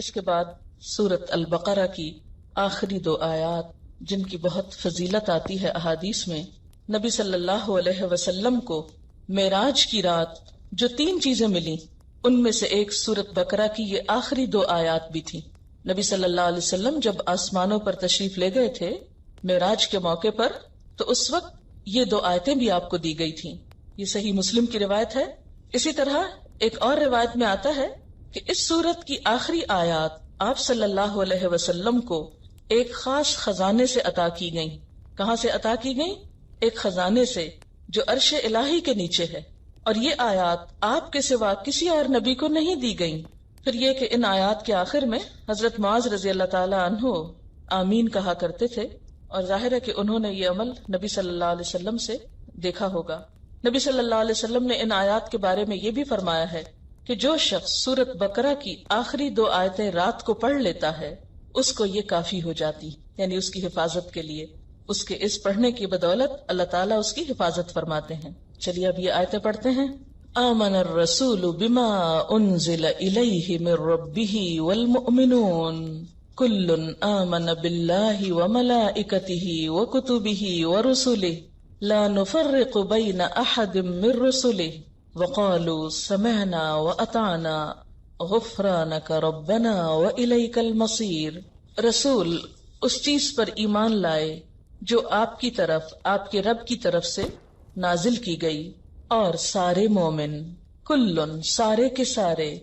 اس کے بعد سورۃ البقرہ کی آخری 2 آیات جن کی بہت فضیلت آتی ہے احادیث میں. نبی صلی اللہ علیہ وسلم کو معراج کی رات جو 3 چیزیں ملی ان میں سے ایک سورۃ بقرہ کی یہ آخری 2 آیات بھی تھی. نبی صلی اللہ علیہ وسلم جب آسمانوں پر تشریف لے گئے تھے معراج کے موقع پر تو اس وقت یہ 2 آیتیں بھی آپ کو دی گئی تھیں. یہ صحیح مسلم کی روایت ہے. اسی طرح ایک اور روایت میں آتا ہے کہ اس سورت کی آخری آیات آپ صلی اللہ علیہ وسلم کو ایک خاص خزانے سے عطا کی گئیں. کہاں سے عطا کی گئیں؟ ایک خزانے سے جو عرش الہی کے نیچے ہے. اور یہ آیات آپ کے سوا کسی اور نبی کو نہیں دی گئیں. پھر یہ کہ ان آیات کے آخر میں حضرت معاذ رضی اللہ تعالی عنہ آمین کہا کرتے تھے، اور ظاہر ہے کہ انہوں نے یہ عمل نبی صلی اللہ علیہ وسلم سے دیکھا ہوگا. نبی صلی اللہ علیہ وسلم نے ان آیات کے بارے میں یہ بھی فرمایا ہے کہ جو شخص سورۃ بقرہ کی آخری 2 آیتیں رات کو پڑھ لیتا ہے اس کو یہ کافی ہو جاتی، یعنی اس کی حفاظت کے لیے. اس کے اس پڑھنے کی بدولت اللہ تعالیٰ اس کی حفاظت فرماتے ہیں. چلیے اب یہ آیتیں پڑھتے ہیں. آمن الرسول بما انزل الیہ من ربہ والمؤمنون کل آمن باللہ وملائکتہ وکتبہ ورسلہ لا نفرق بین احد من رسلہ وقالوا سمعنا واطعنا غفرانک ربنا والیک المصیر. رسول اس چیز پر ایمان لائے جو آپ کی طرف، آپ کے رب کی طرف سے نازل کی گئی، اور سارے مومن کلن سارے کے سارے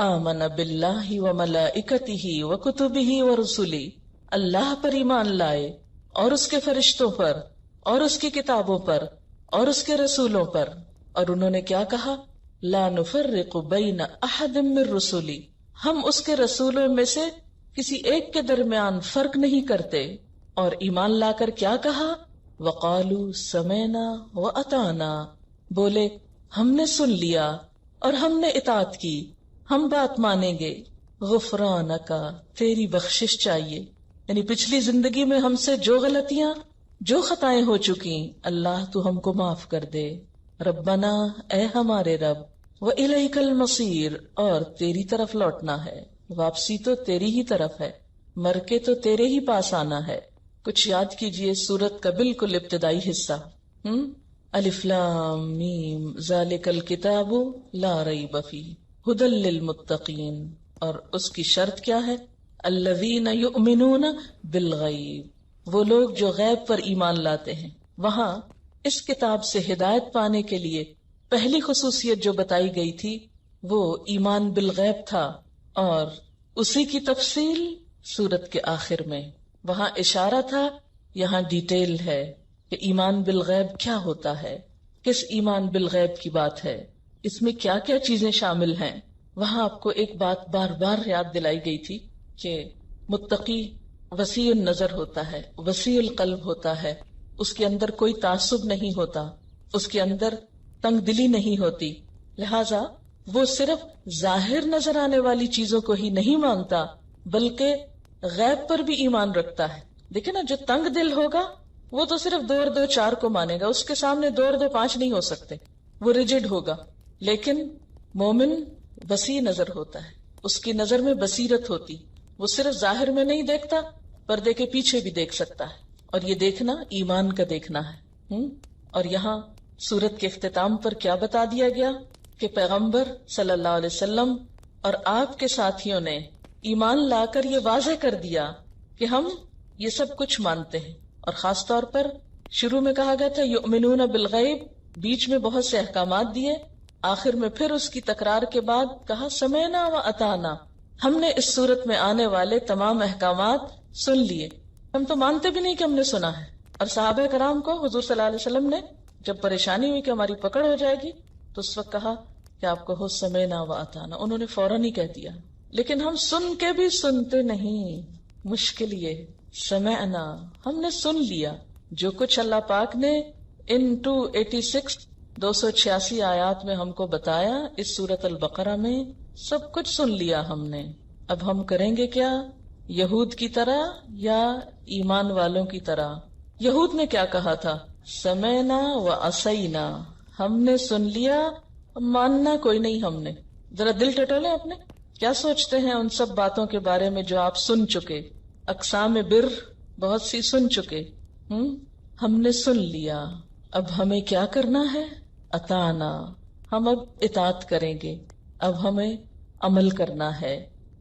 آمن باللہ وملائکتہ وکتبہ ورسلہ اللہ پر ایمان لائے اور اس کے فرشتوں پر اور اس کی کتابوں پر اور اس کے رسولوں پر. اور انہوں نے کیا کہا؟ لا نفرق بین احد من رسلی، ہم اس کے رسولوں میں سے کسی ایک کے درمیان فرق نہیں کرتے. اور ایمان لا کر کیا کہا؟ وقالوا سمعنا واطعنا، بولے ہم نے سن لیا اور ہم نے اطاعت کی، ہم بات مانیں گے. غفرانکا، تیری بخشش چاہیے، یعنی پچھلی زندگی میں ہم سے جو غلطیاں، جو خطائیں ہو چکی اللہ تو ہم کو معاف کر دے. ربنا، اے ہمارے رب، وإلیک المصیر، اور تیری طرف لوٹنا ہے، واپسی تو تیری ہی طرف ہے، مر کے تو تیرے ہی پاس آنا ہے. کچھ یاد کیجئے سورت کا بالکل ابتدائی حصہ. الف لام میم ذالک الکتاب لا ریب فیہ ھدی للمتقین، اور اس کی شرط کیا ہے؟ الذین یؤمنون بالغیب، وہ لوگ جو غیب پر ایمان لاتے ہیں. وہاں اس کتاب سے ہدایت پانے کے لیے پہلی خصوصیت جو بتائی گئی تھی وہ ایمان بالغیب تھا، اور اسی کی تفصیل سورت کے آخر میں. وہاں اشارہ تھا، یہاں ڈیٹیل ہے کہ ایمان بالغیب کیا ہوتا ہے، کس ایمان بالغیب کی بات ہے، اس میں کیا کیا چیزیں شامل ہیں. وہاں آپ کو ایک بات بار بار یاد دلائی گئی تھی کہ متقی وسیع النظر ہوتا ہے، وسیع القلب ہوتا ہے، اس کے اندر کوئی تعصب نہیں ہوتا، اس کے اندر تنگ دلی نہیں ہوتی. لہذا وہ صرف ظاہر نظر آنے والی چیزوں کو ہی نہیں مانگتا بلکہ غیب پر بھی ایمان رکھتا ہے. دیکھیں نا، جو تنگ دل ہوگا وہ تو صرف 2 اور 2 4 کو مانے گا، اس کے سامنے 2 اور 2 5 نہیں ہو سکتے، وہ ریجڈ ہوگا. لیکن مومن وسیع نظر ہوتا ہے، اس کی نظر میں بصیرت ہوتی، وہ صرف ظاہر میں نہیں دیکھتا، پردے کے پیچھے بھی دیکھ سکتا ہے، اور یہ دیکھنا ایمان کا دیکھنا ہے. اور یہاں سورت کے اختتام پر کیا بتا دیا گیا کہ پیغمبر صلی اللہ علیہ وسلم اور آپ کے ساتھیوں نے ایمان لا کر یہ واضح کر دیا کہ ہم یہ سب کچھ مانتے ہیں. اور خاص طور پر شروع میں کہا گیا تھا یؤمنون بالغیب، بیچ میں بہت سے احکامات دیے، آخر میں پھر اس کی تکرار کے بعد کہا سمعنا و اطعنا، ہم نے اس صورت میں آنے والے تمام احکامات سن لیے. ہم تو مانتے بھی نہیں کہ ہم نے سنا ہے. اور صحابہ کرام کو حضور صلی اللہ علیہ وسلم نے جب پریشانی ہوئی کہ ہماری پکڑ ہو جائے گی تو اس وقت کہا کہ آپ کو ہو سمعنا و اطعنا، انہوں نے فوراً ہی کہہ دیا. لیکن ہم سن کے بھی سنتے نہیں، مشکل یہ سمعنا، ہم نے سن لیا جو کچھ اللہ پاک نے ان 286 آیات میں ہم کو بتایا اس سورت البقرہ میں، سب کچھ سن لیا ہم نے. اب ہم کریں گے کیا؟ یہود کی طرح یا ایمان والوں کی طرح؟ یہود نے کیا کہا تھا؟ سمعنا و عصینا، ہم نے سن لیا، ماننا کوئی نہیں. ہم نے ذرا دل ٹٹولے اپنے، کیا سوچتے ہیں ان سب باتوں کے بارے میں جو آپ سن چکے؟ اقسام بر بہت سی سن چکے، ہم نے سن لیا، اب ہمیں کیا کرنا ہے؟ اطاعنا، ہم اب اطاعت کریں گے، اب ہمیں عمل کرنا ہے۔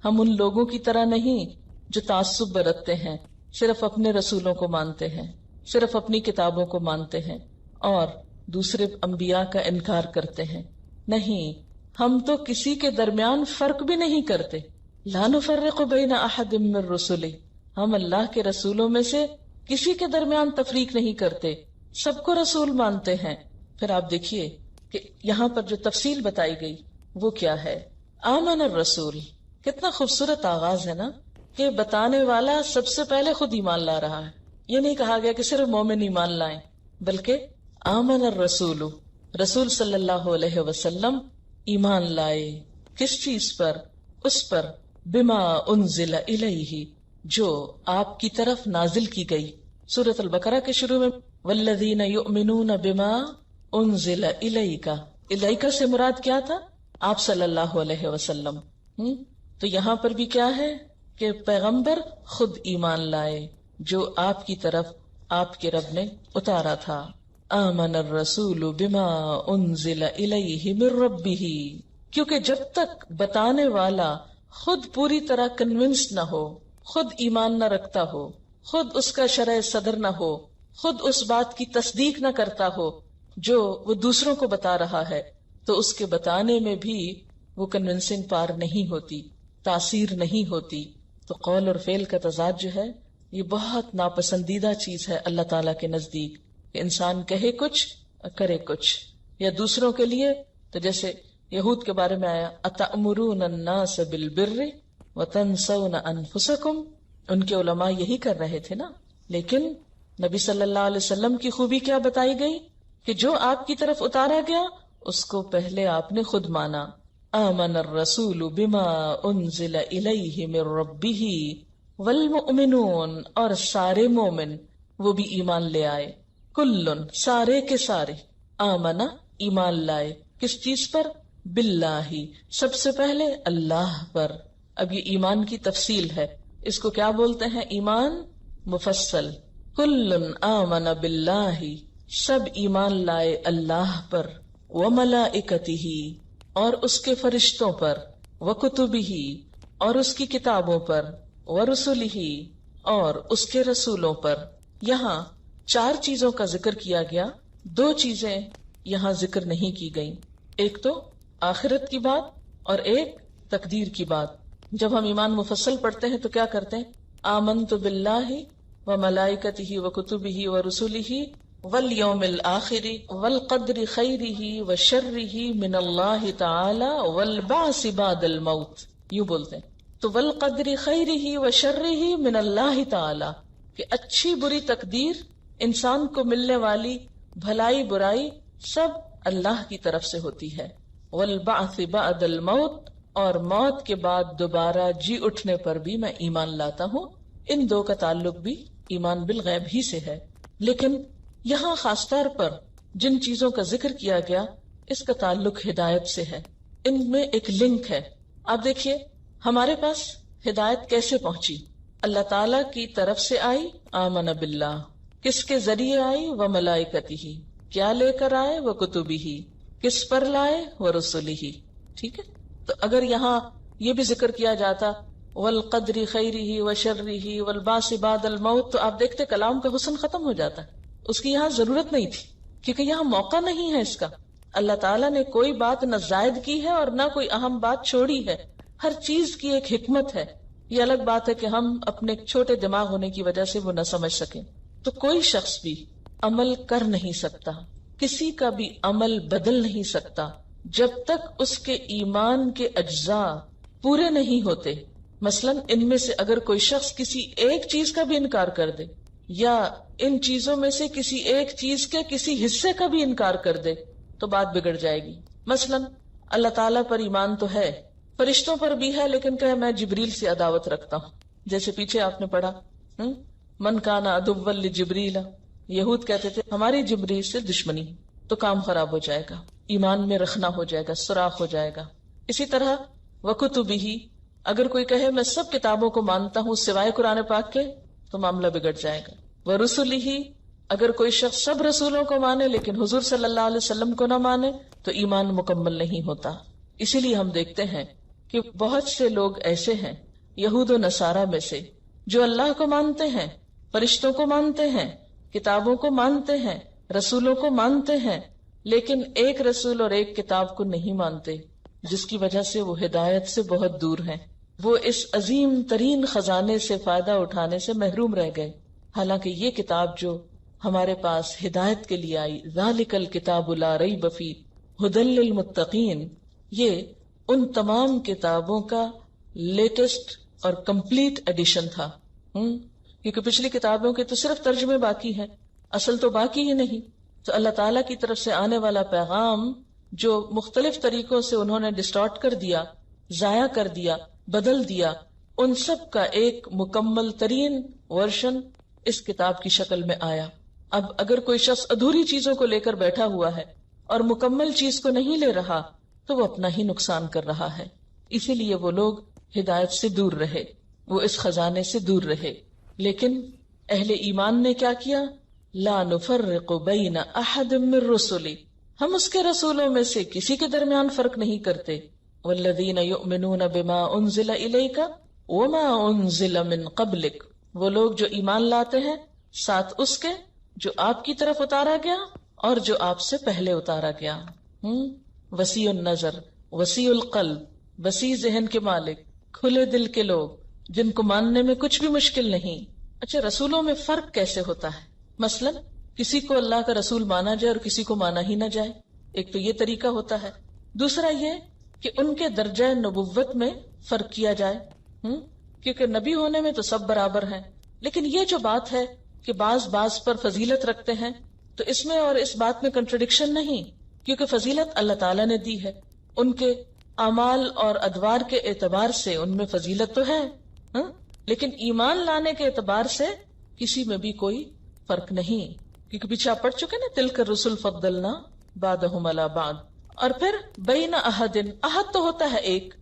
ہم ان لوگوں کی طرح نہیں جو تعصب برتتے ہیں، صرف اپنے رسولوں کو مانتے ہیں، صرف اپنی کتابوں کو مانتے ہیں اور دوسرے انبیاء کا انکار کرتے ہیں۔ نہیں، ہم تو کسی کے درمیان فرق بھی نہیں کرتے۔ لا نفرق بین احد من رسلہ، ہم اللہ کے رسولوں میں سے کسی کے درمیان تفریق نہیں کرتے، سب کو رسول مانتے ہیں۔ پھر آپ دیکھیے کہ یہاں پر جو تفصیل بتائی گئی وہ کیا ہے؟ آمن الرسول، کتنا خوبصورت آغاز ہے نا، کہ بتانے والا سب سے پہلے خود ایمان لا رہا ہے۔ یہ نہیں کہا گیا کہ صرف مومن ایمان لائیں، بلکہ آمن الرسول، رسول صلی اللہ علیہ وسلم ایمان لائے۔ کس چیز پر؟ اس پر بما انزل الیہ، جو آپ کی طرف نازل کی گئی۔ سورۃ البقرہ کے شروع میں والذین یؤمنون بما انزل الیک، الیک سے مراد کیا تھا؟ آپ صلی اللہ علیہ وسلم۔ تو یہاں پر بھی کیا ہے کہ پیغمبر خود ایمان لائے جو آپ کی طرف آپ کے رب نے اتارا تھا۔ آمن الرسول بما انزل الیہ من ربہ، کیونکہ جب تک بتانے والا خود پوری طرح کنونسڈ نہ ہو، خود ایمان نہ رکھتا ہو، خود اس کا شرع صدر نہ ہو، خود اس بات کی تصدیق نہ کرتا ہو جو وہ دوسروں کو بتا رہا ہے، تو اس کے بتانے میں بھی وہ کنونسنگ پار نہیں ہوتی، تاثیر نہیں ہوتی۔ تو قول اور فعل کا تضاد جو ہے یہ بہت ناپسندیدہ چیز ہے اللہ تعالیٰ کے نزدیک، کہ انسان کہے کچھ کرے کچھ، یا دوسروں کے لیے تو جیسے یہود کے بارے میں آیا اتأمرون الناس بالبر وتنسون انفسکم، ان کے علماء یہی کر رہے تھے نا، لیکن نبی صلی اللہ علیہ وسلم کی خوبی کیا بتائی گئی کہ جو آپ کی طرف اتارا گیا اس کو پہلے آپ نے خود مانا۔ آمن الرسول بما انزل الیہ من ربہ والمؤمنون، اور سارے مومن وہ بھی ایمان لے آئے، کلن سارے کے سارے، آمنا ایمان لائے، کس چیز پر؟ باللہ، سب سے پہلے اللہ پر۔ اب یہ ایمان کی تفصیل ہے، اس کو کیا بولتے ہیں؟ ایمان مفصل۔ کلن آمن باللہ، سب ایمان لائے اللہ پر، وملائکتہ، اور اس کے فرشتوں پر، وکتبہ، اور اس کی کتابوں پر، ورسلہ، اور اس کے رسولوں پر۔ یہاں 4 چیزوں کا ذکر کیا گیا، 2 چیزیں یہاں ذکر نہیں کی گئیں، ایک تو آخرت کی بات اور ایک تقدیر کی بات۔ جب ہم ایمان مفصل پڑھتے ہیں تو کیا کرتے ہیں؟ آمنت باللہ وملائکتہ وکتبہ ورسلہ والیوم الآخر والقدر خیرہ وشرہ من اللہ تعالی والبعث بعد الموت، یوں بولتے ہیں۔ تو والقدر خیرہ وشرہ من اللہ تعالی، کہ اچھی بری تقدیر، انسان کو ملنے والی بھلائی برائی سب اللہ کی طرف سے ہوتی ہے۔ والبعث بعد الموت، اور موت کے بعد دوبارہ جی اٹھنے پر بھی میں ایمان لاتا ہوں۔ ان 2 کا تعلق بھی ایمان بالغیب ہی سے ہے، لیکن یہاں خاص طور پر جن چیزوں کا ذکر کیا گیا اس کا تعلق ہدایت سے ہے، ان میں ایک لنک ہے۔ آپ دیکھیے ہمارے پاس ہدایت کیسے پہنچی؟ اللہ تعالی کی طرف سے آئی، آمن باللہ، کس کے ذریعے آئی؟ وملائکتہ، کیا لے کر آئے؟ وکتبہ، کس پر لائے؟ ورسلہ۔ ٹھیک ہے، تو اگر یہاں یہ بھی ذکر کیا جاتا والقدر خیرہ وشرہ والبعث بعد الموت، تو آپ دیکھتے کلام کا حسن ختم ہو جاتا، اس کی یہاں ضرورت نہیں تھی، کیونکہ یہاں موقع نہیں ہے اس کا۔ اللہ تعالیٰ نے کوئی بات نہ زائد کی ہے اور نہ کوئی اہم بات چھوڑی ہے، ہر چیز کی ایک حکمت ہے۔ یہ الگ بات ہے کہ ہم اپنے چھوٹے دماغ ہونے کی وجہ سے وہ نہ سمجھ سکیں۔ تو کوئی شخص بھی عمل کر نہیں سکتا، کسی کا بھی عمل بدل نہیں سکتا جب تک اس کے ایمان کے اجزاء پورے نہیں ہوتے۔ مثلا ان میں سے اگر کوئی شخص کسی ایک چیز کا بھی انکار کر دے، یا ان چیزوں میں سے کسی ایک چیز کے کسی حصے کا بھی انکار کر دے، تو بات بگڑ جائے گی۔ مثلا اللہ تعالیٰ پر ایمان تو ہے، فرشتوں پر بھی ہے، لیکن کہ میں جبریل سے عداوت رکھتا ہوں، جیسے پیچھے آپ نے پڑھا من کان عدوا لجبریل، یہود کہتے تھے ہماری جبریل سے دشمنی، تو کام خراب ہو جائے گا، ایمان میں رکھنا ہو جائے گا، سوراخ ہو جائے گا۔ اسی طرح وکتبہ، اگر کوئی کہے میں سب کتابوں کو مانتا ہوں سوائے قرآن پاک کے تو معاملہ بگڑ جائے گا. ورسلہ، اگر کوئی شخص سب رسولوں کو مانے لیکن حضور صلی اللہ علیہ وسلم کو نہ مانے تو ایمان مکمل نہیں ہوتا. اسی لیے ہم دیکھتے ہیں کہ بہت سے لوگ ایسے ہیں یہود و نصارہ میں سے جو اللہ کو مانتے ہیں، فرشتوں کو مانتے ہیں، کتابوں کو مانتے ہیں، رسولوں کو مانتے ہیں، لیکن ایک رسول اور ایک کتاب کو نہیں مانتے، جس کی وجہ سے وہ ہدایت سے بہت دور ہیں. وہ اس عظیم ترین خزانے سے فائدہ اٹھانے سے محروم رہ گئے. حالانکہ یہ کتاب جو ہمارے پاس ہدایت کے لیے آئی، ذالک الکتاب لا ریب فیہ ھدی للمتقین، یہ ان تمام کتابوں کا لیٹسٹ اور کمپلیٹ ایڈیشن تھا. کیونکہ پچھلی کتابوں کے تو صرف ترجمے باقی ہیں، اصل تو باقی ہی نہیں. تو اللہ تعالیٰ کی طرف سے آنے والا پیغام جو مختلف طریقوں سے انہوں نے ڈسٹارٹ کر دیا، ضائع کر دیا، بدل دیا، ان سب کا ایک مکمل ترین ورژن اس کتاب کی شکل میں آیا. اب اگر کوئی شخص ادھوری چیزوں کو لے کر بیٹھا ہوا ہے اور مکمل چیز کو نہیں لے رہا تو وہ اپنا ہی نقصان کر رہا ہے. اسی لیے وہ لوگ ہدایت سے دور رہے، وہ اس خزانے سے دور رہے. لیکن اہل ایمان نے کیا کیا؟ لا نفرق بین احد من رسلی، ہم اس کے رسولوں میں سے کسی کے درمیان فرق نہیں کرتے. والذین یؤمنون بما انزل الیک وما انزل من قبلک، وہ لوگ جو ایمان لاتے ہیں ساتھ اس کے جو آپ کی طرف اتارا گیا اور جو آپ سے پہلے اتارا گیا. وسیع النظر، وسیع القلب، وسیع ذہن کے مالک، کھلے دل کے لوگ جن کو ماننے میں کچھ بھی مشکل نہیں. اچھا، رسولوں میں فرق کیسے ہوتا ہے؟ مثلا کسی کو اللہ کا رسول مانا جائے اور کسی کو مانا ہی نہ جائے، ایک تو یہ طریقہ ہوتا ہے. دوسرا یہ کہ ان کے درجہ نبوت میں فرق کیا جائے، کیونکہ نبی ہونے میں تو سب برابر ہیں. لیکن یہ جو بات ہے کہ بعض پر فضیلت رکھتے ہیں، تو اس میں اور اس بات میں کنٹرڈکشن نہیں، کیونکہ فضیلت اللہ تعالیٰ نے دی ہے. ان کے اعمال اور ادوار کے اعتبار سے ان میں فضیلت تو ہے، لیکن ایمان لانے کے اعتبار سے کسی میں بھی کوئی فرق نہیں، کیونکہ پیچھے آپ پڑھ چکے نا تلک الرسل فضلنا بعضهم علی بعض. اور پھر بین احد، احد تو ہوتا ہے ایک،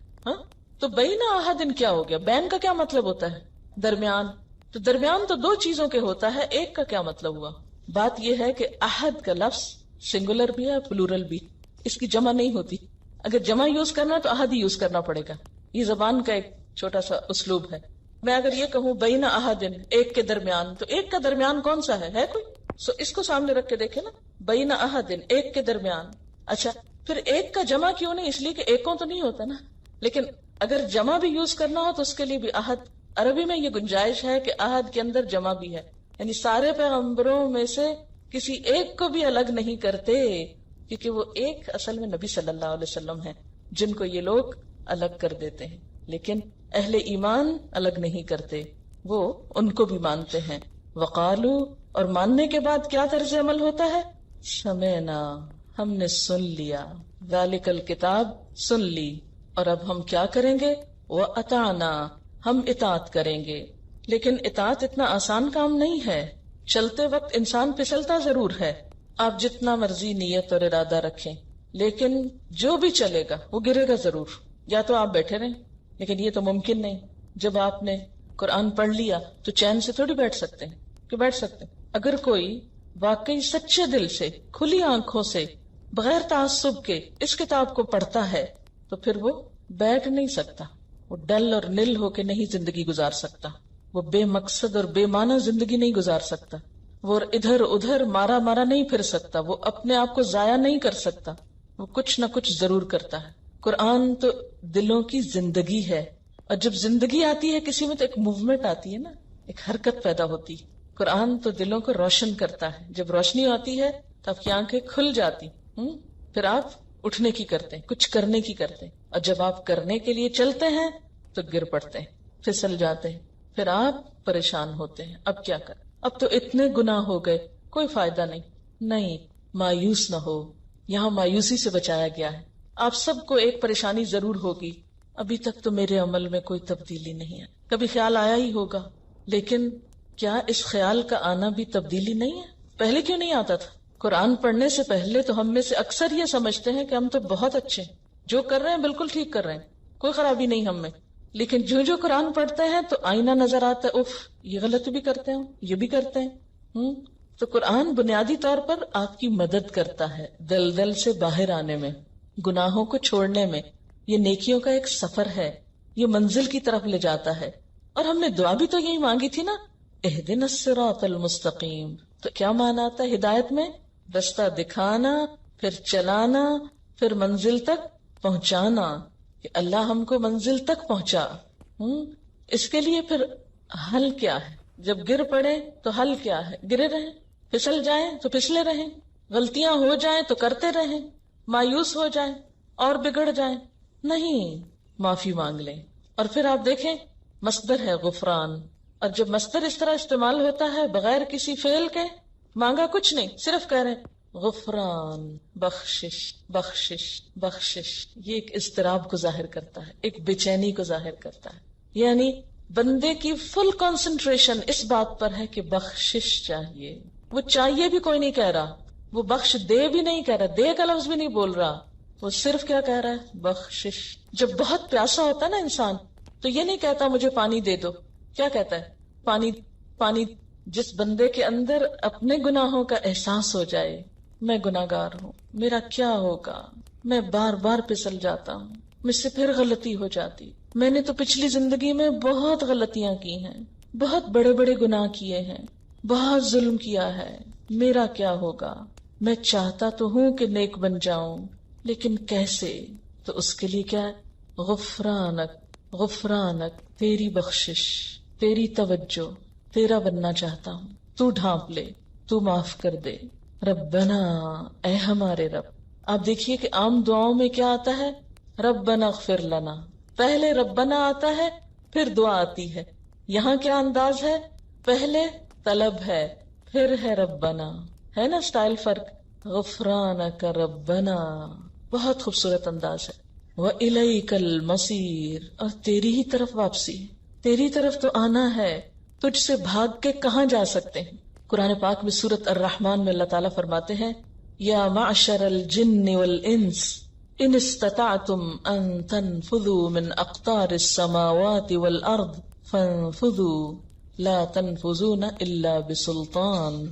تو بین احد کیا ہو گیا؟ بین کا کیا مطلب ہوتا ہے؟ درمیان. تو درمیان تو دو چیزوں کے ہوتا ہے، ایک کا کیا مطلب ہوا؟ بات یہ ہے کہ احد کا لفظ سنگولر بھی ہے پلورل بھی، اس کی جمع نہیں ہوتی. اگر جمع یوز کرنا تو احد ہی یوز کرنا پڑے گا. یہ زبان کا ایک چھوٹا سا اسلوب ہے. میں اگر یہ کہوں بین احد، ایک کے درمیان، تو ایک کا درمیان کون سا ہے کوئی؟ اس کو سامنے رکھ کے دیکھیں نا، بین احد، ایک کے درمیان. اچھا، پھر ایک کا جمع کیوں نہیں؟ اس لیے کہ ایکوں تو نہیں ہوتا نا. لیکن اگر جمع بھی یوز کرنا ہو تو اس کے لیے بھی احد. عربی میں یہ گنجائش ہے کہ احد کے اندر جمع بھی ہے، یعنی سارے پیغمبروں میں سے کسی ایک کو بھی الگ نہیں کرتے، کیونکہ وہ ایک اصل میں نبی صلی اللہ علیہ وسلم ہیں جن کو یہ لوگ الگ کر دیتے ہیں. لیکن اہل ایمان الگ نہیں کرتے، وہ ان کو بھی مانتے ہیں. وقالو، اور ماننے کے بعد کیا طرز عمل ہوتا ہے؟ سمعنا، ہم نے سن لیا، ذالک الکتاب، سن لی، اور اب ہم کیا کریں گے؟ وَأَطَعْنَا، ہم اطاعت کریں گے. لیکن اطاعت اتنا آسان کام نہیں ہے. چلتے وقت انسان پھسلتا ضرور ہے، آپ جتنا مرضی نیت اور ارادہ رکھیں، لیکن جو بھی چلے گا وہ گرے گا ضرور. یا تو آپ بیٹھے رہیں، لیکن یہ تو ممکن نہیں. جب آپ نے قرآن پڑھ لیا تو چین سے تھوڑی بیٹھ سکتے ہیں کہ بیٹھ سکتے ہیں. اگر کوئی واقعی سچے دل سے، کھلی آنکھوں سے، بغیر تعصب کے اس کتاب کو پڑھتا ہے تو پھر وہ بیٹھ نہیں سکتا. وہ ڈل اور نل ہو کے نہیں زندگی گزار سکتا، وہ بے مقصد اور بے معنی زندگی نہیں گزار سکتا، وہ ادھر ادھر مارا نہیں پھر سکتا، وہ اپنے آپ کو ضائع نہیں کر سکتا، وہ کچھ نہ کچھ ضرور کرتا ہے. قرآن تو دلوں کی زندگی ہے، اور جب زندگی آتی ہے کسی میں تو ایک موومنٹ آتی ہے نا، ایک حرکت پیدا ہوتی. قرآن تو دلوں کو روشن کرتا ہے. جب روشنی آتی ہے تو آپ کی آنکھیں کھل جاتی، پھر آپ اٹھنے کی کرتے ہیں، کچھ کرنے کی کرتے ہیں. اور جب آپ کرنے کے لیے چلتے ہیں تو گر پڑتے ہیں، پھسل جاتے ہیں، پھر آپ پریشان ہوتے ہیں. اب کیا کر؟ اب تو اتنے گناہ ہو گئے، کوئی فائدہ نہیں. مایوس نہ ہو، یہاں مایوسی سے بچایا گیا ہے. آپ سب کو ایک پریشانی ضرور ہوگی، ابھی تک تو میرے عمل میں کوئی تبدیلی نہیں ہے. کبھی خیال آیا ہی ہوگا، لیکن کیا اس خیال کا آنا بھی تبدیلی نہیں ہے؟ پہلے کیوں نہیں آتا تھا؟ قرآن پڑھنے سے پہلے تو ہم میں سے اکثر یہ سمجھتے ہیں کہ ہم تو بہت اچھے ہیں، جو کر رہے ہیں بالکل ٹھیک کر رہے ہیں. کوئی خرابی نہیں ہم میں، لیکن جو قرآن پڑھتے ہیں تو آئینہ نظر آتا ہے، اف یہ غلط بھی کرتے ہیں، یہ بھی کرتے ہیں۔ تو قرآن بنیادی طور پر آپ کی مدد کرتا ہے دلدل سے باہر آنے میں، گناہوں کو چھوڑنے میں۔ یہ نیکیوں کا ایک سفر ہے، یہ منزل کی طرف لے جاتا ہے۔ اور ہم نے دعا بھی تو یہی مانگی تھی نا، اہدنا الصراط المستقیم۔ تو کیا مانا آتا ہے ہدایت میں؟ رستہ دکھانا، پھر چلانا، پھر منزل تک پہنچانا، کہ اللہ ہم کو منزل تک پہنچا۔ اس کے لیے پھر حل کیا ہے؟ جب گر پڑے تو حل کیا ہے؟ گرے رہیں، پھسل جائیں تو پھسلے رہیں، غلطیاں ہو جائیں تو کرتے رہیں، مایوس ہو جائیں اور بگڑ جائیں نہیں، معافی مانگ لیں۔ اور پھر آپ دیکھیں مصدر ہے غفران، اور جب مصدر اس طرح استعمال ہوتا ہے بغیر کسی فعل کے، مانگا کچھ نہیں، صرف کہہ رہے غفران، بخشش بخشش بخشش، یہ ایک اضطراب کو ظاہر کرتا ہے، ایک بے چینی کو ظاہر کرتا ہے۔ یعنی بندے کی فل کنسنٹریشن اس بات پر ہے کہ بخشش چاہیے۔ وہ چاہیے بھی کوئی نہیں کہہ رہا، وہ بخش دے بھی نہیں کہہ رہا، دے کا لفظ بھی نہیں بول رہا، وہ صرف کیا کہہ رہا ہے؟ بخشش۔ جب بہت پیاسا ہوتا ہے نا انسان تو یہ نہیں کہتا مجھے پانی دے دو، کیا کہتا ہے؟ پانی پانی۔ جس بندے کے اندر اپنے گناہوں کا احساس ہو جائے، میں گناہگار ہوں، میرا کیا ہوگا، میں بار بار پھسل جاتا ہوں، مجھ سے پھر غلطی ہو جاتی، میں نے تو پچھلی زندگی میں بہت غلطیاں کی ہیں، بہت بڑے بڑے گناہ کیے ہیں، بہت ظلم کیا ہے، میرا کیا ہوگا، میں چاہتا تو ہوں کہ نیک بن جاؤں لیکن کیسے؟ تو اس کے لیے کیا ہے؟ غفرانک، غفرانک، تیری بخشش، تیری توجہ، تیرا بننا چاہتا ہوں، تو ڈھانپ لے، تو معاف کر دے۔ ربنا، اے ہمارے رب۔ آپ دیکھیے کہ عام دعاؤں میں کیا آتا ہے؟ ربنا اغفر لنا، پہلے ربنا آتا ہے پھر دعا آتی ہے۔ یہاں کیا انداز ہے؟ پہلے طلب ہے پھر ہے ربنا، ہے نا سٹائل فرق؟ غفرانک ربنا، بہت خوبصورت انداز ہے۔ وَإِلَيْكَ الْمَصِيرُ، اور تیری ہی طرف واپسی، تیری طرف تو آنا ہے، تجھ سے بھاگ کے کہاں جا سکتے ہیں؟ قرآن پاک میں سورۃ الرحمن میں اللہ تعالیٰ فرماتے ہیں یا معشر الجن والانس ان استطعتم ان تنفذوا من اقطار السماوات والارض فانفذوا لا تنفذون الا بسلطان۔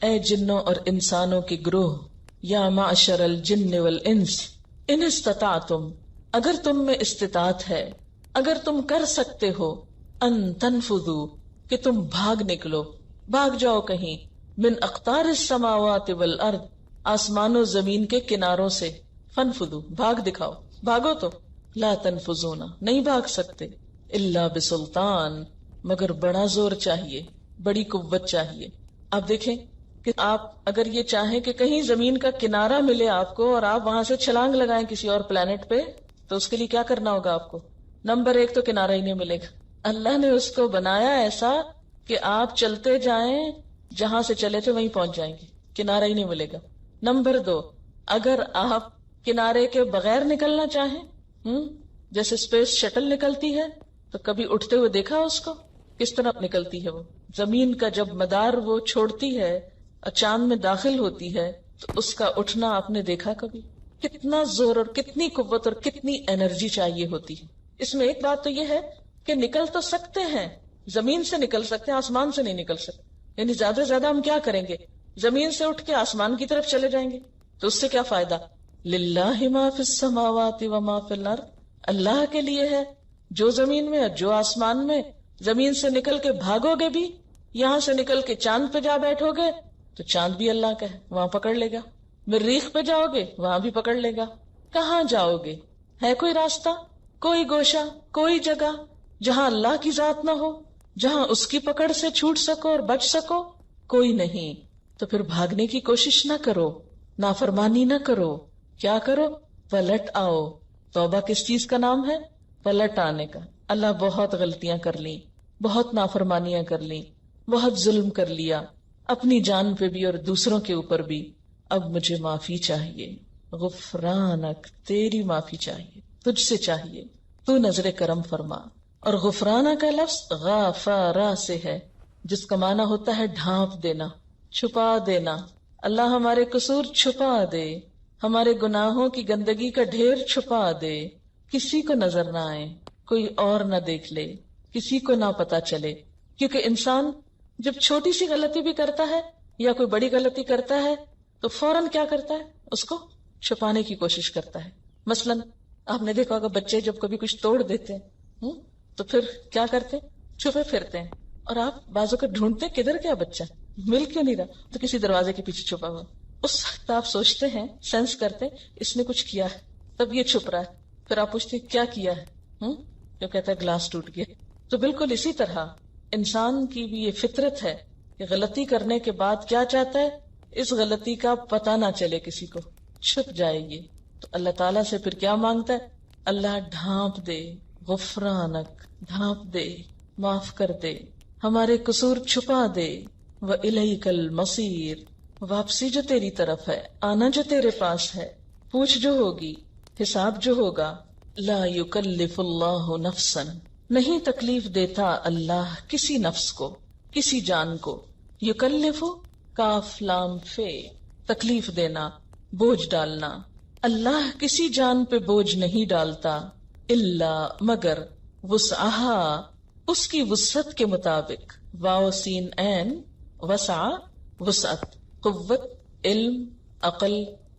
اے جنوں اور انسانوں کے گروہ، یا معشر الجن والانس ان استطعتم، اگر تم میں استطاعت ہے، اگر تم کر سکتے ہو، ان تنفذوا، کہ تم بھاگ نکلو، بھاگ جاؤ کہیں، من اقطار السماوات والارض، آسمان و زمین کے کناروں سے، فنفذوا، بھاگ دکھاؤ، بھاگو تو، لا تنفذون، نہیں بھاگ سکتے، الا بسلطان، مگر بڑا زور چاہیے، بڑی قوت چاہیے۔ آپ دیکھیں کہ آپ اگر یہ چاہیں کہ کہیں زمین کا کنارہ ملے آپ کو اور آپ وہاں سے چھلانگ لگائیں کسی اور پلانٹ پہ، تو اس کے لیے کیا کرنا ہوگا آپ کو؟ نمبر 1 تو کنارہ ہی نہیں ملے گا۔ اللہ نے اس کو بنایا ایسا کہ آپ چلتے جائیں، جہاں سے چلے تھے وہیں پہنچ جائیں گے، کنارہ ہی نہیں ملے گا۔ نمبر 2، اگر آپ کنارے کے بغیر نکلنا چاہیں، جیسے اسپیس شٹل نکلتی ہے، تو کبھی اٹھتے ہوئے دیکھا اس کو کس طرح نکلتی ہے؟ وہ زمین کا جب مدار وہ چھوڑتی ہے اور چاند میں داخل ہوتی ہے تو اس کا اٹھنا آپ نے دیکھا کبھی؟ کتنا زور اور کتنی قوت اور کتنی انرجی چاہیے ہوتی ہے۔ اس میں ایک بات تو یہ ہے کہ نکل تو سکتے ہیں، زمین سے نکل سکتے ہیں، آسمان سے نہیں نکل سکتے۔ یعنی زیادہ سے زیادہ ہم کیا کریں گے؟ زمین سے اٹھ کے آسمان کی طرف چلے جائیں گے، تو اس سے کیا فائدہ؟ للہ ما فی السماوات وما فی الارض، اللہ کے لیے ہے جو زمین میں اور جو آسمان میں۔ زمین سے نکل کے بھاگو گے بھی، یہاں سے نکل کے چاند پہ جا بیٹھو گے تو چاند بھی اللہ کا ہے، وہاں پکڑ لے گا۔ مریخ پہ جاؤ گے وہاں بھی پکڑ لے گا۔ کہاں جاؤ گے؟ ہے کوئی راستہ، کوئی گوشہ، کوئی جگہ جہاں اللہ کی ذات نہ ہو، جہاں اس کی پکڑ سے چھوٹ سکو اور بچ سکو؟ کوئی نہیں۔ تو پھر بھاگنے کی کوشش نہ کرو، نافرمانی نہ کرو، کیا کرو؟ پلٹ آؤ۔ توبہ کس چیز کا نام ہے؟ پلٹ آنے کا۔ اللہ بہت غلطیاں کر لی، بہت نافرمانیاں کر لی، بہت ظلم کر لیا، اپنی جان پہ بھی اور دوسروں کے اوپر بھی، اب مجھے معافی چاہیے۔ غفرانک، تیری معافی چاہیے، تجھ سے چاہیے، تو نظر کرم فرما۔ اور غفرانہ کا لفظ غافارہ سے ہے، جس کا معنی ہوتا ہے ڈھانپ دینا، چھپا دینا۔ اللہ ہمارے قصور چھپا دے، ہمارے گناہوں کی گندگی کا ڈھیر چھپا دے، کسی کو نظر نہ آئے، کوئی اور نہ دیکھ لے، کسی کو نہ پتا چلے. کیونکہ انسان جب چھوٹی سی غلطی بھی کرتا ہے یا کوئی بڑی غلطی کرتا ہے تو فوراً کیا کرتا ہے؟ اس کو چھپانے کی کوشش کرتا ہے. مثلاً آپ نے دیکھا ہوگا بچے جب کبھی کچھ توڑ دیتے ہیں تو پھر کیا کرتے ہیں؟ چھپے پھرتے ہیں. اور آپ بازو کو ڈھونڈتے ہیں کدھر کیا بچہ مل کیوں نہیں رہا، تو کسی دروازے کے پیچھے چھپا ہوا. اس وقت آپ سوچتے ہیں، سینس کرتے اس نے کچھ کیا ہے، تب یہ چھپ رہا ہے. پھر آپ پوچھتے ہیں کیا کیا ہے، جو کہتا ہے گلاس ٹوٹ گیا. تو بالکل اسی طرح انسان کی بھی یہ فطرت ہے کہ غلطی کرنے کے بعد کیا چاہتا ہے؟ اس غلطی کا پتہ نہ چلے کسی کو، چھپ جائے گی. تو اللہ تعالیٰ سے پھر کیا مانگتا ہے؟ اللہ ڈھانپ دے، غفرانک، ڈھانپ دے، معاف کر دے، ہمارے قصور چھپا دے. وَإِلَيْكَ الْمَصِيرُ، واپسی جو تیری طرف ہے، آنا جو تیرے پاس ہے، پوچھ جو ہوگی، حساب جو ہوگا. لا یکلف اللہ نفسا، نہیں تکلیف دیتا اللہ کسی نفس کو، کسی جان کو. یکلف کاف لام فے، تکلیف دینا، بوجھ ڈالنا. اللہ کسی جان پہ بوجھ نہیں ڈالتا. الا مگر، وسعہا اس کی وسعت کے مطابق. واو سین عین، وسع وسعت، قوت، علم، عقل،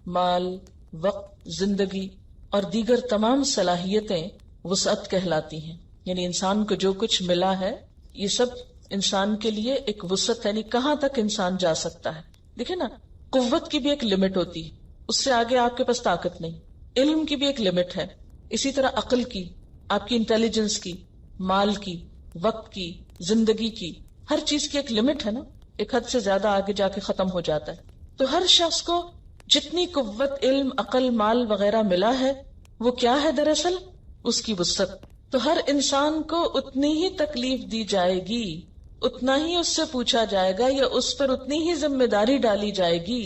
مال، وقت، زندگی اور دیگر تمام صلاحیتیں وسعت کہلاتی ہیں. یعنی انسان کو جو کچھ ملا ہے یہ سب انسان کے لیے ایک وسعت ہے، یعنی کہاں تک انسان جا سکتا ہے. دیکھیں نا، قوت کی بھی ایک لمٹ ہوتی ہے، اس سے آگے آپ کے پاس طاقت نہیں. علم کی بھی ایک لمٹ ہے، اسی طرح عقل کی، آپ کی انٹیلیجنس کی، مال کی، وقت کی، زندگی کی، ہر چیز کی ایک لمٹ ہے نا. ایک حد سے زیادہ آگے جا کے ختم ہو جاتا ہے. تو ہر شخص کو جتنی قوت، علم، عقل، مال وغیرہ ملا ہے وہ کیا ہے؟ دراصل اس کی وسعت. تو ہر انسان کو اتنی ہی تکلیف دی جائے گی، اتنا ہی اس سے پوچھا جائے گا، یا اس پر اتنی ہی ذمہ داری ڈالی جائے گی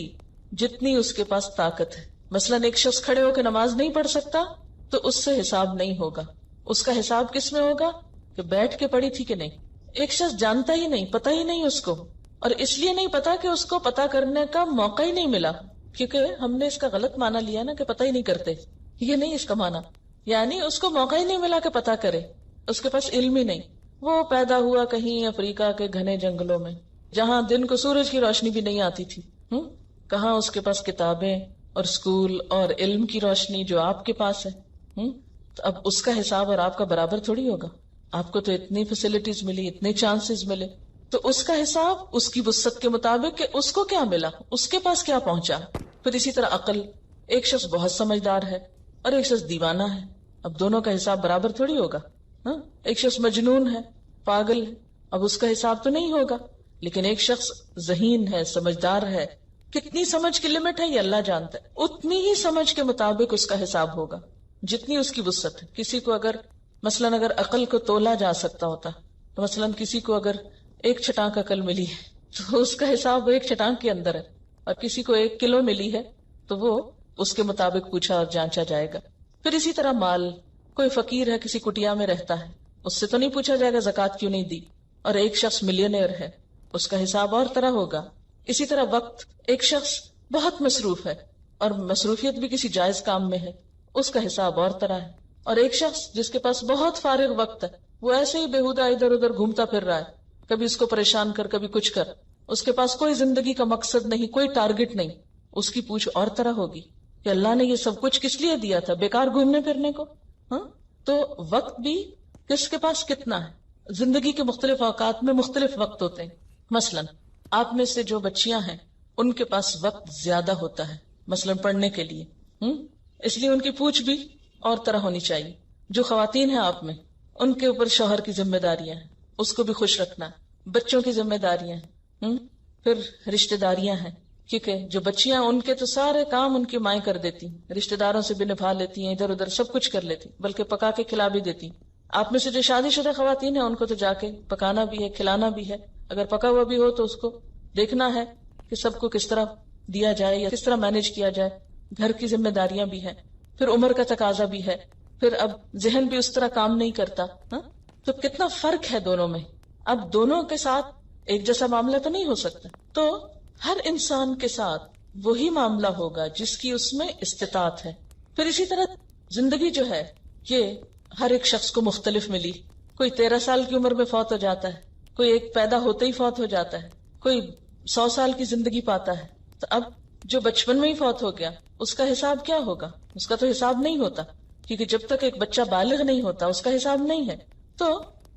جتنی اس کے پاس طاقت ہے. مثلاً ایک شخص کھڑے ہو کے نماز نہیں پڑھ سکتا تو اس سے حساب نہیں ہوگا. اس کا حساب کس میں ہوگا کہ بیٹھ کے پڑھی تھی کہ نہیں. ایک شخص جانتا ہی نہیں، پتہ ہی نہیں اس کو، اور اس لیے نہیں پتا کہ اس کو پتا کرنے کا موقع ہی نہیں ملا، کیونکہ ہم نے اس کا غلط معنی لیا نا کہ پتہ ہی نہیں کرتے. یہ نہیں اس کا معنی، یعنی اس کو موقع ہی نہیں ملا کہ پتا کرے، اس کے پاس علم ہی نہیں. وہ پیدا ہوا کہیں افریقہ کے گھنے جنگلوں میں جہاں دن کو سورج کی روشنی بھی نہیں آتی تھی. کہاں اس کے پاس کتابیں اور اسکول اور علم کی روشنی جو آپ کے پاس ہے. تو اب اس کا حساب اور آپ کا برابر تھوڑی ہوگا. آپ کو تو اتنی فیسلٹیز ملی، اتنے چانسز ملے، تو اس کا حساب اس کی وسعت کے مطابق کہ اس کو کیا ملا، اس کے پاس کیا پہنچا. پھر اسی طرح عقل، ایک شخص بہت سمجھدار ہے اور ایک شخص دیوانہ ہے، اب دونوں کا حساب برابر تھوڑی ہوگا. ایک شخص مجنون ہے، پاگل ہے، اب اس کا حساب تو نہیں ہوگا. لیکن ایک شخص ذہین ہے، سمجھدار ہے. کتنی سمجھ کی لمٹ ہے یہ اللہ جانتا ہے، اتنی ہی سمجھ کے مطابق اس کا حساب ہوگا جتنی اس کی وسعت ہے. کسی کو اگر عقل کو تولا جا سکتا ہوتا تو مثلاً کسی کو اگر 1 چھٹانک عقل ملی ہے تو اس کا حساب 1 چھٹانک کے اندر ہے، اور کسی کو 1 کلو ملی ہے تو وہ اس کے مطابق پوچھا اور جانچا جائے گا. پھر اسی طرح مال، کوئی فقیر ہے کسی کٹیا میں رہتا ہے، اس سے تو نہیں پوچھا جائے گا زکوٰۃ کیوں نہیں دی. اور ایک شخص ملینئر ہے، اس کا حساب اور طرح ہوگا. اسی طرح وقت، ایک شخص بہت مصروف ہے اور مصروفیت بھی کسی جائز کام میں ہے، اس کا حساب اور طرح ہے. اور ایک شخص جس کے پاس بہت فارغ وقت ہے، وہ ایسے ہی بےہودہ ادھر ادھر گھومتا پھر رہا ہے، کبھی اس کو پریشان کر، کبھی کچھ کر، اس کے پاس کوئی زندگی کا مقصد نہیں، کوئی ٹارگٹ نہیں، اس کی پوچھ اور طرح ہوگی کہ اللہ نے یہ سب کچھ کس لیے دیا تھا؟ بیکار گھومنے پھرنے کو؟ تو وقت بھی کس کے پاس کتنا ہے؟ زندگی کے مختلف اوقات میں مختلف وقت ہوتے ہیں. مثلا آپ میں سے جو بچیاں ہیں ان کے پاس وقت زیادہ ہوتا ہے مثلا پڑھنے کے لیے، اس لیے ان کی پوچھ بھی اور طرح ہونی چاہیے. جو خواتین ہیں آپ میں، ان کے اوپر شوہر کی ذمہ داریاں ہیں، اس کو بھی خوش رکھنا، بچوں کی ذمہ داریاں ہیں، پھر رشتہ داریاں ہیں، کیونکہ جو بچیاں ان کے تو سارے کام ان کی مائیں کر دیتی، رشتہ داروں سے بھی نبھا لیتی ہیں، ادھر ادھر سب کچھ کر لیتی، بلکہ پکا کے کھلا بھی دیتی. آپ میں سے جو شادی شدہ خواتین ہیں ان کو تو جا کے پکانا بھی ہے، کھلانا بھی ہے، اگر پکا ہوا بھی ہو تو اس کو دیکھنا ہے کہ سب کو کس طرح دیا جائے یا کس طرح مینج کیا جائے. گھر کی ذمہ داریاں بھی ہیں، پھر عمر کا تقاضا بھی ہے، پھر اب ذہن بھی اس طرح کام نہیں کرتا. تو کتنا فرق ہے دونوں میں. اب دونوں کے ساتھ ایک جیسا معاملہ تو نہیں ہو سکتا. تو ہر انسان کے ساتھ وہی معاملہ ہوگا جس کی اس میں استطاعت ہے. پھر اسی طرح زندگی جو ہے یہ ہر ایک شخص کو مختلف ملی. کوئی 13 سال کی عمر میں فوت ہو جاتا ہے، کوئی ایک پیدا ہوتے ہی فوت ہو جاتا ہے، کوئی 100 سال کی زندگی پاتا ہے. تو اب جو بچپن میں ہی فوت ہو گیا اس کا حساب کیا ہوگا؟ اس کا تو حساب نہیں ہوتا، کیونکہ جب تک ایک بچہ بالغ نہیں ہوتا اس کا حساب نہیں ہے. تو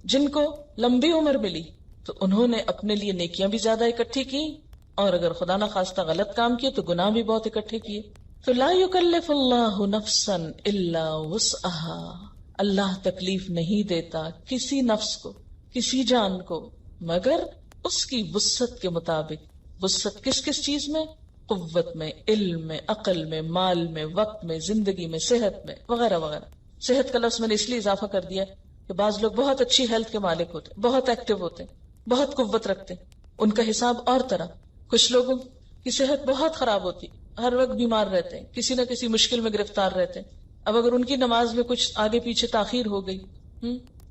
جن کو لمبی عمر ملی تو انہوں نے اپنے لیے نیکیاں بھی زیادہ اکٹھی کی، اور اگر خدا نہ خواستہ غلط کام کیے تو گناہ بھی بہت اکٹھے کیے. تو لا یکلف اللہ نفسا الا وسعها، اللہ تکلیف نہیں دیتا کسی نفس کو، کسی جان کو، مگر اس کی وسعت کے مطابق. وسعت کس کس چیز میں؟ قوت میں، علم میں، عقل میں، مال میں، وقت میں، زندگی میں، صحت میں، وغیرہ وغیرہ. صحت کا لفظ میں نے اس لیے اضافہ کر دیا کہ بعض لوگ بہت اچھی ہیلتھ کے مالک ہوتے ہیں، بہت ایکٹیو ہوتے ہیں، بہت قوت رکھتے ہیں، ان کا حساب اور طرح. کچھ لوگوں کی صحت بہت خراب ہوتی، ہر وقت بیمار رہتے ہیں، کسی نہ کسی مشکل میں گرفتار رہتے ہیں. اب اگر ان کی نماز میں کچھ آگے پیچھے تاخیر ہو گئی،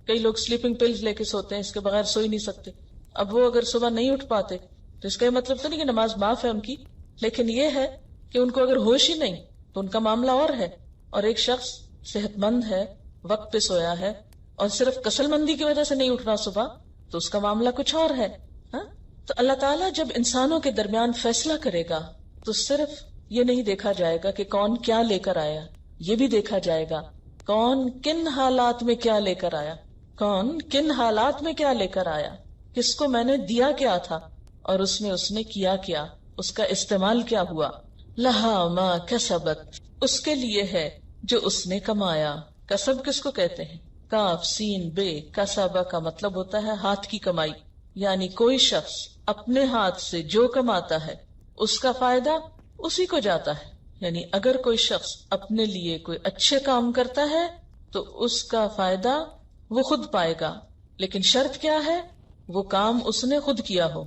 کئی لوگ سلیپنگ پلز لے کے سوتے ہیں، اس کے بغیر سو ہی نہیں سکتے. اب وہ اگر صبح نہیں اٹھ پاتے تو اس کا یہ مطلب تو نہیں کہ نماز معاف ہے ان کی، لیکن یہ ہے کہ ان کو اگر ہوش ہی نہیں تو ان کا معاملہ اور ہے. اور ایک شخص صحت مند ہے، وقت پہ سویا ہے، اور صرف کسل مندی کی وجہ سے نہیں اٹھ رہا صبح، تو اس کا معاملہ کچھ اور ہے. تو اللہ تعالیٰ جب انسانوں کے درمیان فیصلہ کرے گا تو صرف یہ نہیں دیکھا جائے گا کہ کون کیا لے کر آیا، یہ بھی دیکھا جائے گا کون کن حالات میں کیا لے کر آیا، کون کن حالات میں کیا لے کر آیا، کس کو میں نے دیا کیا تھا اور اس میں اس نے کیا کیا، اس کا استعمال کیا ہوا. لہا ما کسبت، اس کے لیے ہے جو اس نے کمایا. کسب کس کو کہتے ہیں؟ کاف سین بے، کسبہ کا مطلب ہوتا ہے ہاتھ کی کمائی. یعنی کوئی شخص اپنے ہاتھ سے جو کماتا ہے اس کا فائدہ اسی کو جاتا ہے. یعنی اگر کوئی شخص اپنے لیے کوئی اچھے کام کرتا ہے تو اس کا فائدہ وہ خود پائے گا، لیکن شرط کیا ہے؟ وہ کام اس نے خود کیا ہو.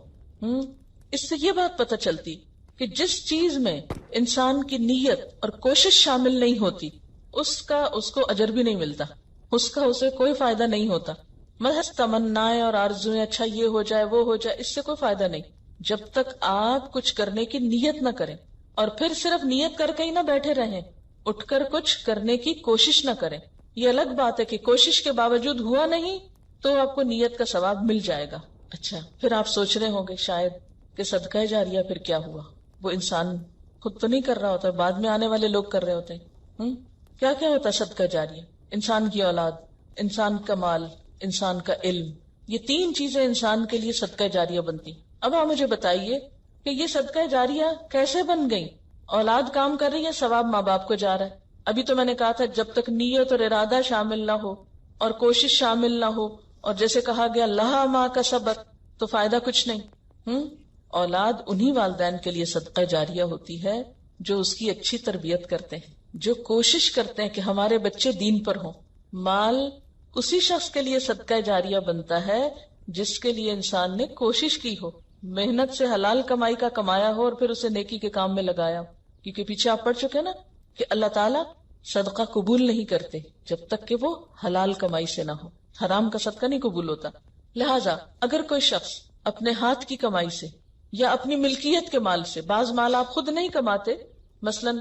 اس سے یہ بات پتہ چلتی کہ جس چیز میں انسان کی نیت اور کوشش شامل نہیں ہوتی اس کو اجر بھی نہیں ملتا، اسے کوئی فائدہ نہیں ہوتا. محض تمنائیں اور آرزویں، اچھا یہ ہو جائے وہ ہو جائے، اس سے کوئی فائدہ نہیں جب تک آپ کچھ کرنے کی نیت نہ کریں. اور پھر صرف نیت کر کے ہی نہ بیٹھے رہیں، اٹھ کر کچھ کرنے کی کوشش نہ کریں. یہ الگ بات ہے کہ کوشش کے باوجود ہوا نہیں تو آپ کو نیت کا ثواب مل جائے گا. اچھا، پھر آپ سوچ رہے ہوں گے شاید کہ صدقہ جاریہ پھر کیا ہوا؟ وہ انسان خود تو نہیں کر رہا ہوتا، بعد میں آنے والے لوگ کر رہے ہوتے ہیں. کیا کیا ہوتا ہے صدقہ جاریہ؟ انسان کی اولاد، انسان کا مال، انسان کا علم، یہ 3 چیزیں انسان کے لیے صدقہ جاریہ بنتی. اب آپ مجھے بتائیے کہ یہ صدقہ جاریہ کیسے بن گئی؟ اولاد کام کر رہی ہے، ثواب ماں باپ کو جا رہا ہے. ابھی تو میں نے کہا تھا جب تک نیت اور ارادہ شامل نہ ہو اور کوشش شامل نہ ہو، اور جیسے کہا گیا لہا ما کسبت، تو فائدہ کچھ نہیں. اولاد انہی والدین کے لیے صدقہ جاریہ ہوتی ہے جو اس کی اچھی تربیت کرتے ہیں، جو کوشش کرتے ہیں کہ ہمارے بچے دین پر ہوں. مال اسی شخص کے لیے صدقہ جاریہ بنتا ہے جس کے لیے انسان نے کوشش کی ہو، محنت سے حلال کمائی کا کمایا ہو اور پھر اسے نیکی کے کام میں لگایا ہو. کیونکہ پیچھے آپ پڑھ چکے نا کہ اللہ تعالیٰ صدقہ قبول نہیں کرتے جب تک کہ وہ حلال کمائی سے نہ ہو. حرام کا صدقہ نہیں قبول ہوتا. لہٰذا اگر کوئی شخص اپنے ہاتھ کی کمائی سے یا اپنی ملکیت کے مال سے، بعض مال آپ خود نہیں کماتے، مثلا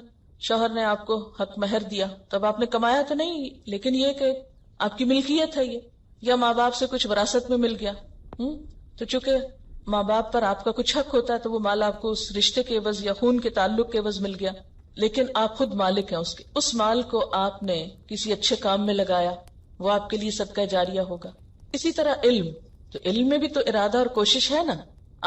شوہر نے آپ کو حق مہر دیا، تب آپ نے کمایا تو نہیں، لیکن یہ کہ آپ کی ملکیت ہے یہ، یا ماں باپ سے کچھ وراثت میں مل گیا، تو چونکہ ماں باپ پر آپ کا کچھ حق ہوتا ہے تو وہ مال آپ کو اس رشتے کے عوض یا خون کے تعلق کے عوض مل گیا، لیکن آپ خود مالک ہیں اس مال کو آپ نے کسی اچھے کام میں لگایا، وہ آپ کے لیے صدقہ جاریہ ہوگا. اسی طرح علم، تو علم میں بھی تو ارادہ اور کوشش ہے نا.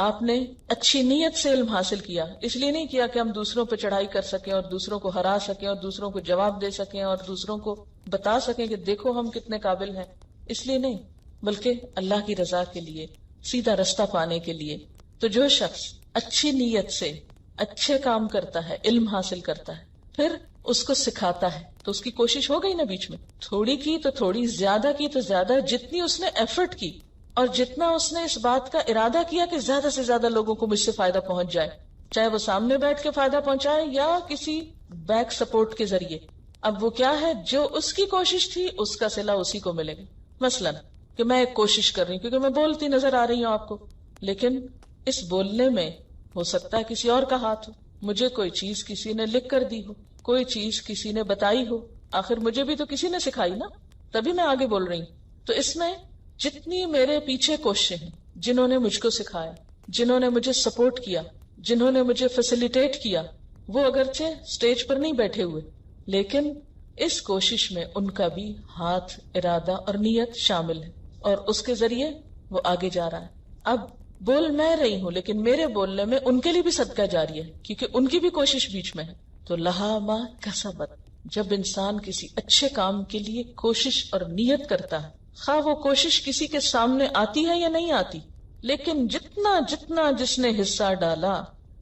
آپ نے اچھی نیت سے علم حاصل کیا، اس لیے نہیں کیا کہ ہم دوسروں پہ چڑھائی کر سکیں اور دوسروں کو ہرا سکیں اور دوسروں کو جواب دے سکیں اور دوسروں کو بتا سکیں کہ دیکھو ہم کتنے قابل ہیں، اس لیے نہیں، بلکہ اللہ کی رضا کے لیے، سیدھا رستہ پانے کے لیے. تو جو شخص اچھی نیت سے اچھے کام کرتا ہے، علم حاصل کرتا ہے، پھر اس کو سکھاتا ہے، تو اس کی کوشش ہو گئی نا بیچ میں، تھوڑی کی تو تھوڑی، زیادہ کی تو زیادہ، جتنی اس نے ایفرٹ کی اور جتنا اس نے اس بات کا ارادہ کیا کہ زیادہ سے زیادہ لوگوں کو مجھ سے فائدہ پہنچ جائے، چاہے وہ سامنے بیٹھ کے فائدہ پہنچائے یا کسی بیک سپورٹ کے ذریعے. اب وہ کیا ہے، جو اس کی کوشش تھی اس کا صلہ اسی کو ملے گا. مثلا کہ میں ایک کوشش کر رہی ہوں کیونکہ میں بولتی نظر آ رہی ہوں آپ کو، لیکن اس بولنے میں ہو سکتا ہے کسی اور کا ہاتھ ہو، مجھے کوئی چیز کسی نے لکھ کر دی ہو، کوئی چیز کسی نے بتائی ہو، آخر مجھے بھی تو کسی نے سکھائی نا، تبھی میں آگے بول رہی ہوں. تو اس میں جتنی میرے پیچھے کوششیں ہیں، جنہوں نے مجھ کو سکھایا، جنہوں نے مجھے سپورٹ کیا، جنہوں نے مجھے فیسیلیٹیٹ کیا، وہ اگرچہ سٹیج پر نہیں بیٹھے ہوئے، لیکن اس کوشش میں ان کا بھی ہاتھ، ارادہ اور نیت شامل ہے، اور اس کے ذریعے وہ آگے جا رہا ہے. اب بول میں رہی ہوں، لیکن میرے بولنے میں ان کے لیے بھی صدقہ جاری ہے، کیونکہ ان کی بھی کوشش بیچ میں ہے. تو لہا ما کسبت، جب انسان کسی اچھے کام کے لیے کوشش اور نیت کرتا ہے، خواہ وہ کوشش کسی کے سامنے آتی ہے یا نہیں آتی، لیکن جتنا جتنا جس نے حصہ ڈالا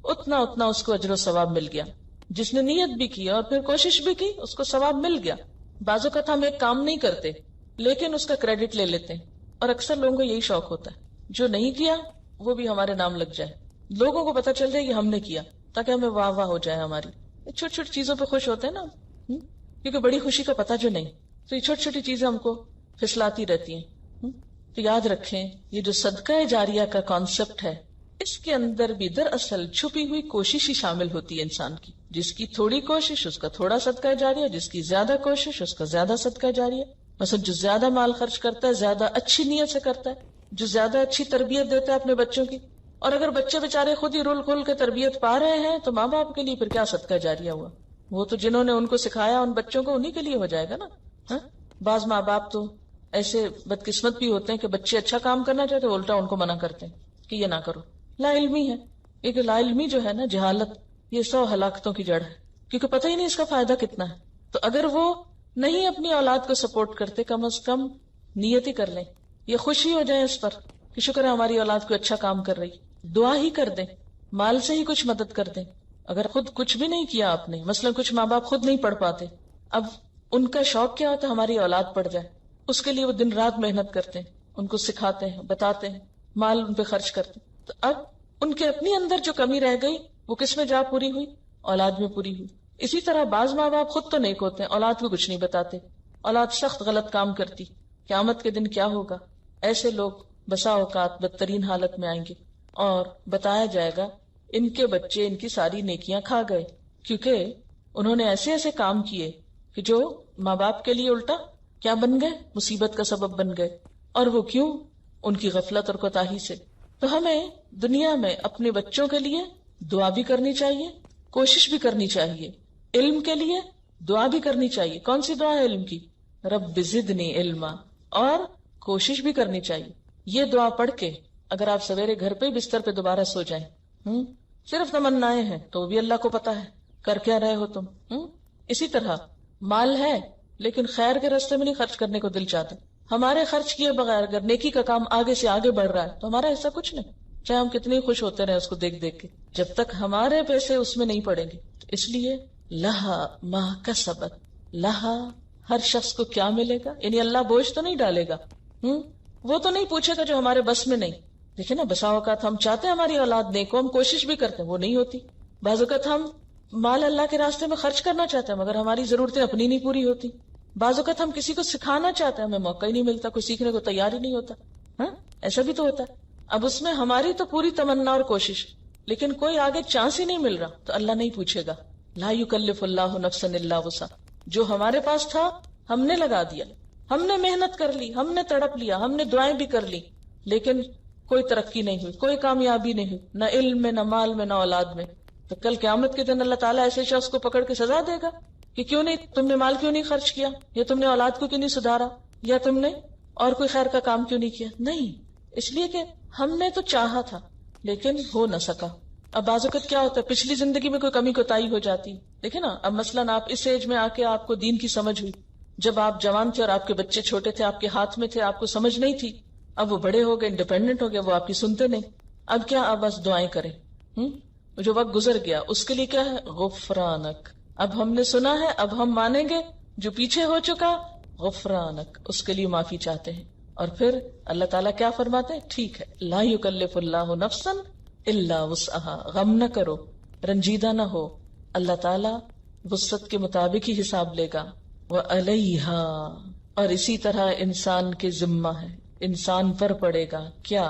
اتنا اتنا اس کو اجر و ثواب مل گیا. جس نے نیت بھی کی اور پھر کوشش بھی کی، اس کو ثواب مل گیا. بعض اوقات ہم ایک کام نہیں کرتے لیکن اس کا کریڈٹ لے لیتے ہیں، اور اکثر لوگوں کو یہی شوق ہوتا ہے جو نہیں کیا وہ بھی ہمارے نام لگ جائے، لوگوں کو پتا چل جائے کہ ہم نے کیا، تاکہ ہمیں واہ واہ ہو جائے ہماری. چھوٹی چھوٹی چیزوں پہ خوش ہوتے ہیں نا، کیونکہ بڑی خوشی کا پتہ جو نہیں، تو یہ چھوٹی چھوٹی چیزیں ہم کو پھسلاتی رہتی ہیں. تو یاد رکھیں، یہ جو صدقہ جاریہ کا کانسیپٹ ہے، اس کے اندر بھی دراصل چھپی ہوئی کوشش ہی شامل ہوتی ہے انسان کی. جس کی تھوڑی کوشش اس کا تھوڑا صدقہ جاریہ، جس کی زیادہ کوشش اس کا زیادہ صدقہ جاریہ. مثلا جو زیادہ مال خرچ کرتا ہے، زیادہ اچھی نیت سے کرتا ہے، جو زیادہ اچھی تربیت دیتا ہے اپنے بچوں کی، اور اگر بچے بےچارے خود ہی رول کھول کے تربیت پا رہے ہیں تو ماں باپ کے لیے پھر کیا صدقہ جاریہ ہوا؟ وہ تو جنہوں نے ان کو سکھایا ان بچوں کو، انہی کے لیے ہو جائے گا نا. بعض ماں باپ تو ایسے بدقسمت بھی ہوتے ہیں کہ بچے اچھا کام کرنا چاہتے ہیں، الٹا ان کو منع کرتے ہیں کہ یہ نہ کرو. لا علمی ہے، کیونکہ لا علمی جو ہے نا، جہالت، یہ 100 ہلاکتوں کی جڑ ہے، کیونکہ پتہ ہی نہیں اس کا فائدہ کتنا ہے. تو اگر وہ نہیں اپنی اولاد کو سپورٹ کرتے، کم از کم نیت ہی کر لیں، یہ خوشی ہو جائے اس پر کہ شکر ہے ہماری اولاد کو اچھا کام کر رہی. دعا ہی کر دیں، مال سے ہی کچھ مدد کر دیں. اگر خود کچھ بھی نہیں کیا آپ نے، مثلا کچھ ماں باپ خود نہیں پڑھ پاتے، اب ان کا شوق کیا ہوتا ہے ہماری اولاد پڑھ جائے، اس کے لیے وہ دن رات محنت کرتے ہیں، ان کو سکھاتے ہیں، بتاتے ہیں، مال ان پہ خرچ کرتے ہیں. تو اب ان کے اپنی اندر جو کمی رہ گئی وہ کس میں جا پوری ہوئی؟ اولاد میں پوری ہوئی. اسی طرح بعض ماں باپ خود تو نیک ہوتے ہیں، اولاد کو کچھ نہیں بتاتے، اولاد سخت غلط کام کرتی، قیامت کے دن کیا ہوگا؟ ایسے لوگ بسا اوقات بدترین حالت میں آئیں گے، اور بتایا جائے گا ان کے بچے ان کی ساری نیکیاں کھا گئے، کیونکہ انہوں نے ایسے ایسے کام کیے کہ جو ماں باپ کے لیے الٹا کیا بن گئے؟ مصیبت کا سبب بن گئے. اور وہ کیوں؟ ان کی غفلت اور کوتاہی سے. تو ہمیں دنیا میں اپنے بچوں کے لیے دعا بھی کرنی چاہیے، کوشش بھی کرنی چاہیے، علم کے لیے دعا بھی کرنی چاہیے. کون سی دعا ہے علم کی؟ رب زدنی علما. اور کوشش بھی کرنی چاہیے. یہ دعا پڑھ کے اگر آپ سویرے گھر پہ بستر پہ دوبارہ سو جائیں، صرف تمنائیں ہیں تو بھی اللہ کو پتا ہے کر کیا رہے ہو تم. اسی طرح مال ہے لیکن خیر کے راستے میں نہیں خرچ کرنے کو دل چاہتا. ہمارے خرچ کیے بغیر اگر نیکی کا کام آگے سے آگے بڑھ رہا ہے تو ہمارا ایسا کچھ نہیں، چاہے ہم کتنے خوش ہوتے رہے اس کو دیکھ دیکھ کے، جب تک ہمارے پیسے اس میں نہیں پڑیں گے. اس لیے لہا ما کسبت، لہا ہر شخص کو کیا ملے گا، یعنی اللہ بوجھ تو نہیں ڈالے گا، وہ تو نہیں پوچھے گا جو ہمارے بس میں نہیں. دیکھیں نا، بسا اوقات ہم چاہتے ہیں ہماری اولاد نیک ہو، ہم کوشش بھی کرتے ہیں، وہ نہیں ہوتی. بعض اوقات ہم مال اللہ کے راستے میں خرچ کرنا چاہتے ہیں مگر ہماری ضرورتیں اپنی نہیں پوری ہوتی. بعض اوقات ہم کسی کو سکھانا چاہتے ہیں، ہمیں موقع ہی نہیں ملتا، کوئی سیکھنے کو تیار ہی نہیں ہوتا. ایسا بھی تو ہوتا ہے. اب اس میں ہماری تو پوری تمنا اور کوشش، لیکن کوئی آگے چانس ہی نہیں مل رہا تو اللہ نہیں پوچھے گا. لا یکلف اللہ نفسا الا وسعها. جو ہمارے پاس تھا ہم نے لگا دیا، ہم نے محنت کر لی، ہم نے تڑپ لیا، ہم نے دعائیں بھی کر لی، لیکن کوئی ترقی نہیں ہوئی، کوئی کامیابی نہیں ہوئی، نہ علم میں، نہ مال میں، نہ اولاد میں. تو کل قیامت کے دن اللہ تعالیٰ ایسے شخص کو پکڑ کے سزا دے گا کہ کیوں نہیں تم نے مال کیوں نہیں خرچ کیا، یا تم نے اولاد کو کیوں نہیں سدھارا، یا تم نے اور کوئی خیر کا کام کیوں نہیں کیا. نہیں، اس لیے کہ ہم نے تو چاہا تھا لیکن ہو نہ سکا. اب بعض اوقات کیا ہوتا ہے، پچھلی زندگی میں کوئی کمی کوتاہی ہو جاتی. دیکھیں نا، اب مثلاً آپ اس ایج میں آ کے آپ کو دین کی سمجھ ہوئی، جب آپ جوان تھے اور آپ کے بچے چھوٹے تھے، آپ کے ہاتھ میں تھے، آپ کو سمجھ نہیں تھی. اب وہ بڑے ہو گئے، انڈیپینڈنٹ ہو گئے، وہ آپ کی سنتے نہیں. اب کیا، اب بس دعائیں کریں. جو وقت گزر گیا اس کے لیے کیا ہے؟ غفرانک. اب ہم نے سنا ہے، اب ہم مانیں گے. جو پیچھے ہو چکا، غفرانک، اس کے لیے معافی چاہتے ہیں. اور پھر اللہ تعالیٰ کیا فرماتے ہیں؟ ٹھیک ہے، لا یکلف اللہ نفسا الا وسعها. غم نہ کرو، رنجیدہ نہ ہو، اللہ تعالیٰ وسعت کے مطابق ہی حساب لے گا. وعلیہا، اور اسی طرح انسان کے ذمہ ہے، انسان پر پڑے گا کیا؟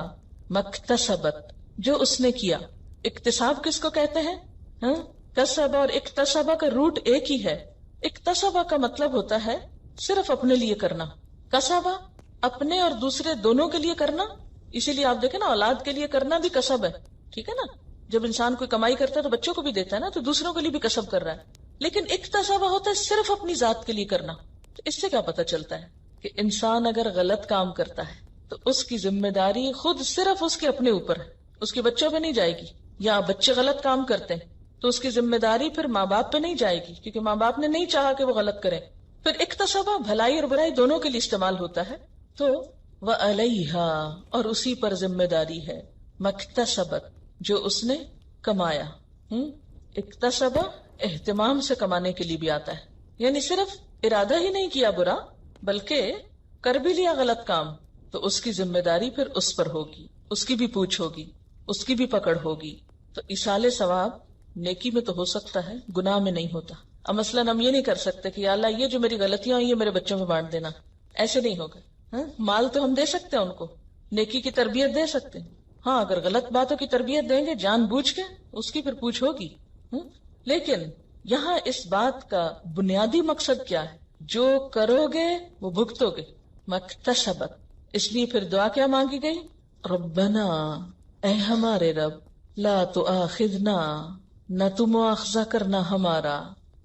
مکتسبت، جو اس نے کیا. اکتساب کس کو کہتے ہیں؟ کسب اور اکتسبہ کا روٹ ایک ہی ہے. اکتسبہ کا مطلب ہوتا ہے صرف اپنے لیے کرنا. کسبہ اپنے اور دوسرے دونوں کے لیے کرنا. اسی لیے آپ دیکھیں نا، اولاد کے لیے کرنا بھی کسب ہے، ٹھیک ہے نا. جب انسان کوئی کمائی کرتا ہے تو بچوں کو بھی دیتا ہے نا، تو دوسروں کے لیے بھی کسب کر رہا ہے. لیکن اکتسبہ ہوتا ہے صرف اپنی ذات کے لیے کرنا. تو اس سے کیا پتہ چلتا ہے کہ انسان اگر غلط کام کرتا ہے تو اس کی ذمہ داری خود صرف اس کے اپنے اوپر ہے، اس کے بچوں پہ نہیں جائے گی. یا بچے غلط کام کرتے ہیں تو اس کی ذمہ داری پھر ماں باپ پہ نہیں جائے گی، کیونکہ ماں باپ نے نہیں چاہا کہ وہ غلط کریں. پھر اکتسبہ بھلائی اور برائی دونوں کے لیے استعمال ہوتا ہے. تو وَعَلَيْهَا اور اسی پر ذمہ داری ہے، مَكْتَسَبَتْ جو اس نے کمایا. اکتسبہ اہتمام سے کمانے کے لیے بھی آتا ہے، یعنی صرف ارادہ ہی نہیں کیا برا بلکہ کر بھی لیا غلط کام، تو اس کی ذمہ داری پھر اس پر ہوگی، اس کی بھی پوچھ ہوگی، اس کی بھی پکڑ ہوگی. تو ایصال ثواب نیکی میں تو ہو سکتا ہے، گناہ میں نہیں ہوتا. اب مثلاً ہم یہ نہیں کر سکتے کہ یا اللہ یہ جو میری غلطیاں ہیں یہ میرے بچوں میں بانٹ دینا، ایسے نہیں ہوگا. مال تو ہم دے سکتے ہیں ان کو، نیکی کی تربیت دے سکتے ہیں. ہاں اگر غلط باتوں کی تربیت دیں گے جان بوجھ کے، اس کی پھر پوچھ ہوگی. لیکن یہاں اس بات کا بنیادی مقصد کیا ہے؟ جو کرو گے وہ بھگتو گے. مکتسبت، اس لیے پھر دعا کیا مانگی گئی؟ ربنا، اے ہمارے رب، لا تؤاخذنا، نہ تو مواخذہ کرنا ہمارا.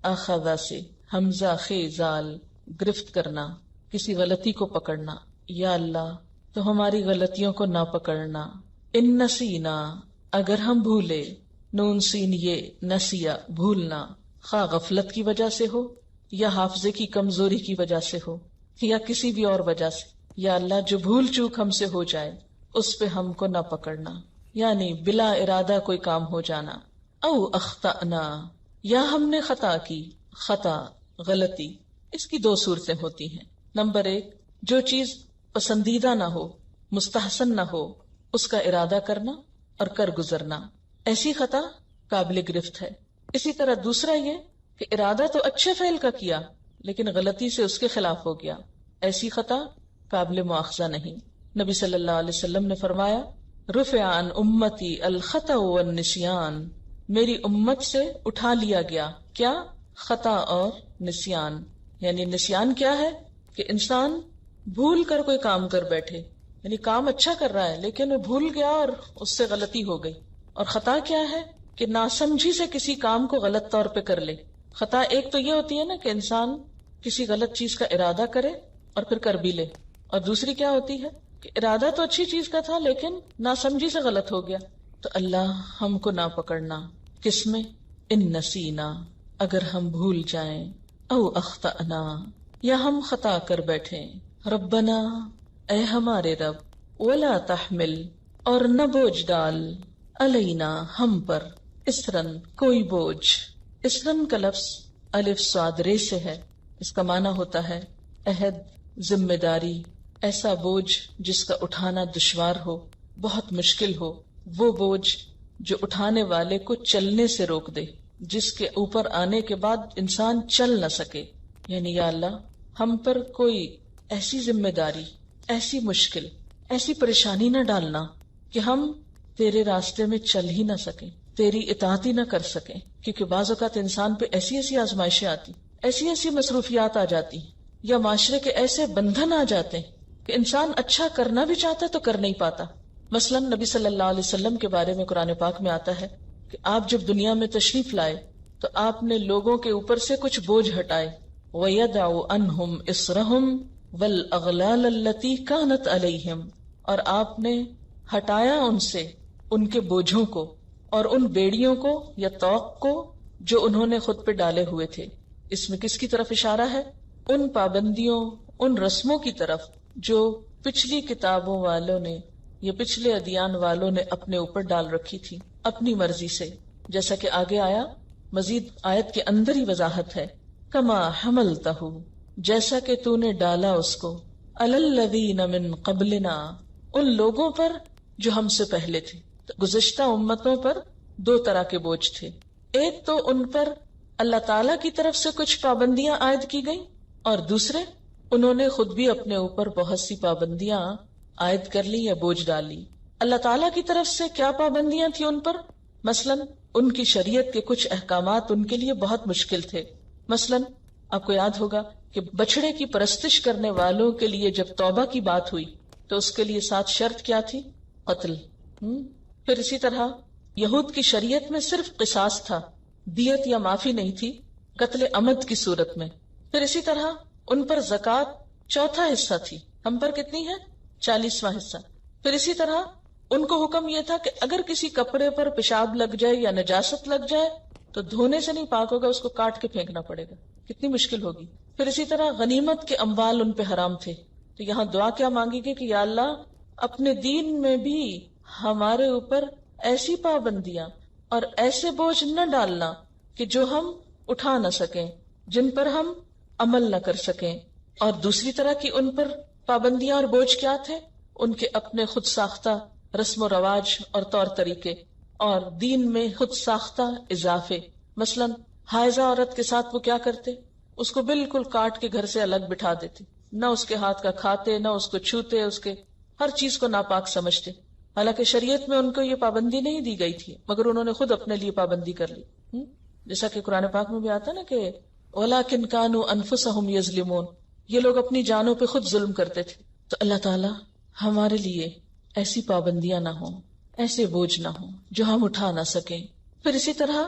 اخذہ سے حمزہ خیزال، گرفت کرنا، کسی غلطی کو پکڑنا. یا اللہ تو ہماری غلطیوں کو نہ پکڑنا. ان نسینا، اگر ہم بھولے، نون سین یہ نسیا بھولنا، خواہ غفلت کی وجہ سے ہو یا حافظے کی کمزوری کی وجہ سے ہو یا کسی بھی اور وجہ سے، یا اللہ جو بھول چوک ہم سے ہو جائے اس پہ ہم کو نہ پکڑنا، یعنی بلا ارادہ کوئی کام ہو جانا. او اخطأنا، یا ہم نے خطا کی. خطا غلطی، اس کی دو صورتیں ہوتی ہیں. نمبر 1، جو چیز پسندیدہ نہ ہو، مستحسن نہ ہو، اس کا ارادہ کرنا اور کر گزرنا، ایسی خطا قابل گرفت ہے. اسی طرح دوسرا یہ کہ ارادہ تو اچھے فعل کا کیا لیکن غلطی سے اس کے خلاف ہو گیا، ایسی خطا قابل مواخذہ نہیں. نبی صلی اللہ علیہ وسلم نے فرمایا، رفع عن امتی الخطأ والنسیان، میری امت سے اٹھا لیا گیا کیا؟ خطا اور نسیان. یعنی نسیان کیا ہے؟ کہ انسان بھول کر کوئی کام کر بیٹھے، یعنی کام اچھا کر رہا ہے لیکن وہ بھول گیا اور اس سے غلطی ہو گئی. اور خطا کیا ہے؟ کہ ناسمجھی سے کسی کام کو غلط طور پہ کر لے. خطا ایک تو یہ ہوتی ہے نا کہ انسان کسی غلط چیز کا ارادہ کرے اور پھر کر بھی لے، اور دوسری کیا ہوتی ہے کہ ارادہ تو اچھی چیز کا تھا لیکن ناسمجھی سے غلط ہو گیا. تو اللہ ہم کو نہ پکڑنا کس میں؟ ان نسینا، اگر ہم بھول جائیں، او اخطأنا، یا ہم خطا کر بیٹھے. ربنا، اے ہمارے رب، ولا تحمل، اور نہ بوجھ ڈال، علینا، ہم پر، اسرن، کوئی بوجھ. اسرن کا لفظ الف صاد رے سے ہے. اس کا معنی ہوتا ہے عہد، ذمہ داری، ایسا بوجھ جس کا اٹھانا دشوار ہو، بہت مشکل ہو، وہ بوجھ جو اٹھانے والے کو چلنے سے روک دے، جس کے اوپر آنے کے بعد انسان چل نہ سکے. یعنی یا اللہ ہم پر کوئی ایسی ذمہ داری، ایسی مشکل، ایسی پریشانی نہ ڈالنا کہ ہم تیرے راستے میں چل ہی نہ سکیں، تیری اطاعت ہی نہ کر سکیں. کیونکہ بعض اوقات انسان پہ ایسی ایسی آزمائشیں آتی، ایسی ایسی مصروفیات آ جاتی یا معاشرے کے ایسے بندھن آ جاتے کہ انسان اچھا کرنا بھی چاہتا تو کر نہیں پاتا. مثلا نبی صلی اللہ علیہ وسلم کے بارے میں قرآن پاک میں آتا ہے کہ آپ جب دنیا میں تشریف لائے تو آپ نے لوگوں کے اوپر سے کچھ بوجھ ہٹائے. وَيَدَعُ عَنْهُمْ إِصْرَهُمْ وَالْأَغْلَالَ الَّتِي كَانَتْ عَلَيْهِمْ، اور آپ نے ہٹایا ان سے ان کے بوجھوں کو اور ان بیڑیوں کو یا طوق کو جو انہوں نے خود پہ ڈالے ہوئے تھے. اس میں کس کی طرف اشارہ ہے؟ ان پابندیوں، ان رسموں کی طرف جو پچھلی کتابوں والوں نے یا پچھلے ادیان والوں نے اپنے اوپر ڈال رکھی تھی اپنی مرضی سے. جیسا کہ آگے آیا، مزید آیت کے اندر ہی وضاحت ہے، کما حملتہ، جیسا کہ تو نے ڈالا اس کو، علی الذین من قبلنا، ان لوگوں پر جو ہم سے پہلے تھے. گزشتہ امتوں پر دو طرح کے بوجھ تھے. ایک تو ان پر اللہ تعالی کی طرف سے کچھ پابندیاں عائد کی گئیں، اور دوسرے انہوں نے خود بھی اپنے اوپر بہت سی پابندیاں عائد کر لی یا بوجھ ڈالی. اللہ تعالیٰ کی طرف سے کیا پابندیاں تھیں ان پر؟ مثلا ان کی شریعت کے کچھ احکامات ان کے لیے بہت مشکل تھے. مثلا آپ کو یاد ہوگا کہ بچڑے کی پرستش کرنے والوں کے لیے جب توبہ کی بات ہوئی تو اس کے لیے 7 شرط کیا تھی؟ قتل۔ پھر اسی طرح یہود کی شریعت میں صرف قصاص تھا، دیت یا معافی نہیں تھی، قتل عمد کی صورت میں۔ پھر اسی طرح ان پر زکوٰۃ 4تھا حصہ تھی، ہم پر کتنی ہے؟ 40واں حصہ۔ پھر اسی طرح ان کو حکم یہ تھا کہ اگر کسی کپڑے پر پیشاب لگ جائے یا نجاست لگ جائے تو دھونے سے نہیں پاک ہوگا، اس کو کاٹ کے پھینکنا پڑے گا۔ کتنی مشکل ہوگی۔ پھر اسی طرح غنیمت کے اموال ان پہ حرام تھے، تو یہاں دعا کیا مانگی گئی کہ یا اللہ اپنے دین میں بھی ہمارے اوپر ایسی پابندیاں اور ایسے بوجھ نہ ڈالنا کہ جو ہم اٹھا نہ سکیں، جن پر ہم عمل نہ کر سکیں۔ اور دوسری طرح کی ان پر پابندیاں اور بوجھ کیا تھے؟ ان کے اپنے خود ساختہ رسم و رواج اور طور طریقے، اور دین میں خود ساختہ اضافے۔ مثلا حائضہ عورت کے ساتھ وہ کیا کرتے؟ اس کو بالکل کاٹ کے گھر سے الگ بٹھا دیتے، نہ اس کے ہاتھ کا کھاتے، نہ اس کو چھوتے، اس کے ہر چیز کو ناپاک سمجھتے۔ حالانکہ شریعت میں ان کو یہ پابندی نہیں دی گئی تھی، مگر انہوں نے خود اپنے لیے پابندی کر لی۔ جیسا کہ قرآن پاک میں بھی آتا نا کہ وَلَٰكِنْ كَانُوا أَنفُسَهُمْ يَظْلِمُونَ، یہ لوگ اپنی جانوں پہ خود ظلم کرتے تھے۔ تو اللہ تعالیٰ ہمارے لیے ایسی پابندیاں نہ ہوں، ایسے بوجھ نہ ہوں جو ہم اٹھا نہ سکیں۔ پھر اسی طرح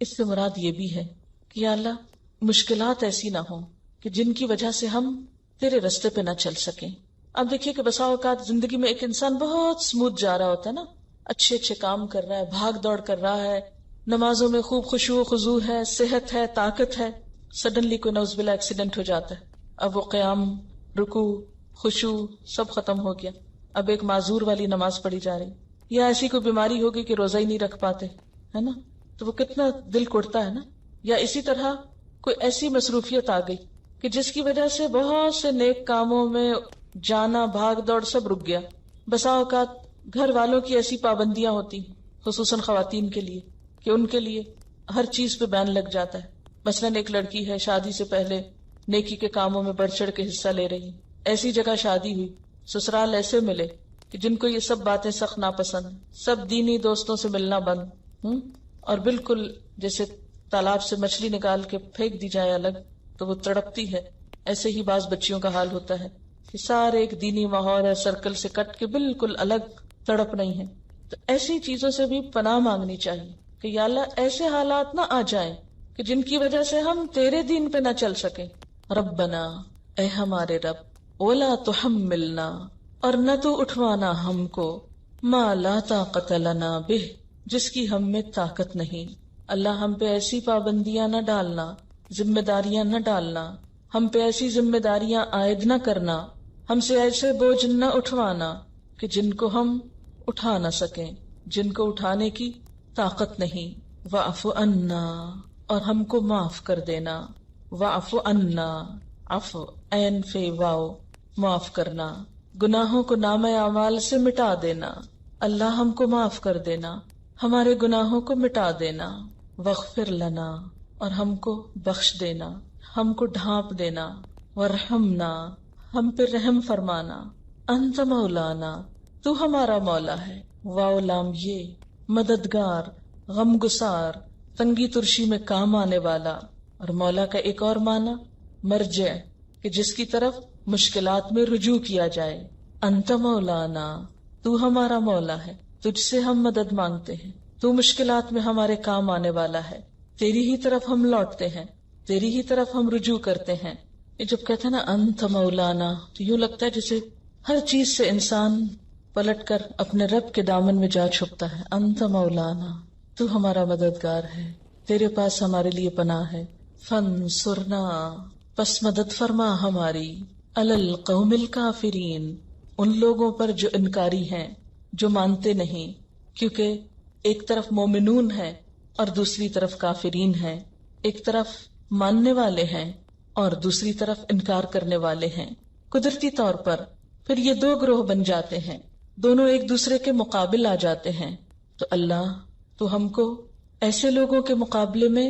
اس سے مراد یہ بھی ہے کہ یا اللہ مشکلات ایسی نہ ہوں کہ جن کی وجہ سے ہم تیرے رستے پہ نہ چل سکیں۔ اب دیکھیے کہ بسا اوقات زندگی میں ایک انسان بہت سموتھ جا رہا ہوتا ہے نا، اچھے اچھے کام کر رہا ہے، بھاگ دوڑ کر رہا ہے، نمازوں میں خوب خشوع و خضوع ہے، صحت ہے، طاقت ہے، سڈنلی کوئی نعوذ باللہ ایکسیڈنٹ ہو جاتا ہے، اب وہ قیام، رکوع، خشوع سب ختم ہو گیا، اب ایک معذور والی نماز پڑھی جا رہی، یا ایسی کوئی بیماری ہوگی کہ روزہ ہی نہیں رکھ پاتے، ہے نا، تو وہ کتنا دل کڑتا ہے نا۔ یا اسی طرح کوئی ایسی مصروفیت آ گئی کہ جس کی وجہ سے بہت سے نیک کاموں میں جانا، بھاگ دوڑ سب رک گیا۔ بسا اوقات گھر والوں کی ایسی پابندیاں ہوتی ہیں، خصوصاً خواتین کے لیے، کہ ان کے لیے ہر چیز پہ بین لگ جاتا ہے۔ مثلاً ایک لڑکی ہے، شادی سے پہلے نیکی کے کاموں میں بڑھ چڑھ کے حصہ لے رہی، ایسی جگہ شادی ہوئی، سسرال ایسے ملے کہ جن کو یہ سب باتیں سخت ناپسند، سب دینی دوستوں سے ملنا بند، اور بالکل جیسے تالاب سے مچھلی نکال کے پھینک دی جائے الگ تو وہ تڑپتی ہے، ایسے ہی بعض بچیوں کا حال ہوتا ہے کہ سارے ایک دینی ماحول ہے، سرکل سے کٹ کے بالکل الگ تڑپ نہیں ہے۔ تو ایسی چیزوں سے بھی پناہ مانگنی چاہیے کہ یا اللہ ایسے حالات نہ آ جائیں کہ جن کی وجہ سے ہم تیرے دین پہ نہ چل سکیں۔ ربنا، اے ہمارے رب، ولا تحملنا، اور نہ تو اٹھوانا ہم کو، ما لا طاقت لنا بہ، جس کی ہم میں طاقت نہیں۔ اللہ ہم پہ ایسی پابندیاں نہ ڈالنا، ذمہ داریاں نہ ڈالنا، ہم پہ ایسی ذمہ داریاں عائد نہ کرنا، ہم سے ایسے بوجھ نہ اٹھوانا کہ جن کو ہم اٹھا نہ سکیں، جن کو اٹھانے کی طاقت نہیں۔ واعف عنا، اور ہم کو معاف کر دینا۔ واعف عنا، عفو عین فے واو، معاف کرنا، گناہوں کو نامہ اعمال سے مٹا دینا۔ اللہ ہم کو معاف کر دینا، ہمارے گناہوں کو مٹا دینا۔ واغفر لنا، اور ہم کو بخش دینا، ہم کو ڈھانپ دینا۔ وارحمنا، ہم پہ رحم فرمانا۔ انت مولانا، تو ہمارا مولا ہے۔ واو لام یہ، مددگار، غم گسار، تنگی ترشی میں کام آنے والا۔ اور مولا کا ایک اور معنی مرجع، کہ جس کی طرف مشکلات میں رجوع کیا جائے۔ انت مولانا، تو ہمارا مولا ہے، تجھ سے ہم مدد مانگتے ہیں، تو مشکلات میں ہمارے کام آنے والا ہے، تیری ہی طرف ہم لوٹتے ہیں، تیری ہی طرف ہم رجوع کرتے ہیں۔ یہ جب کہتے ہیں نا انت مولانا، تو یوں لگتا ہے جیسے ہر چیز سے انسان پلٹ کر اپنے رب کے دامن میں جا چھپتا ہے۔ انت مولانا، تو ہمارا مددگار ہے، تیرے پاس ہمارے لیے پناہ ہے۔ فانصرنا، پس مدد فرما ہماری، علی القوم الکافرین، ان لوگوں پر جو انکاری ہیں، جو مانتے نہیں، کیونکہ ایک طرف مومنون ہے اور دوسری طرف کافرین ہیں، ایک طرف ماننے والے ہیں اور دوسری طرف انکار کرنے والے ہیں۔ قدرتی طور پر پھر یہ دو گروہ بن جاتے ہیں، دونوں ایک دوسرے کے مقابل آ جاتے ہیں۔ تو اللہ تو ہم کو ایسے لوگوں کے مقابلے میں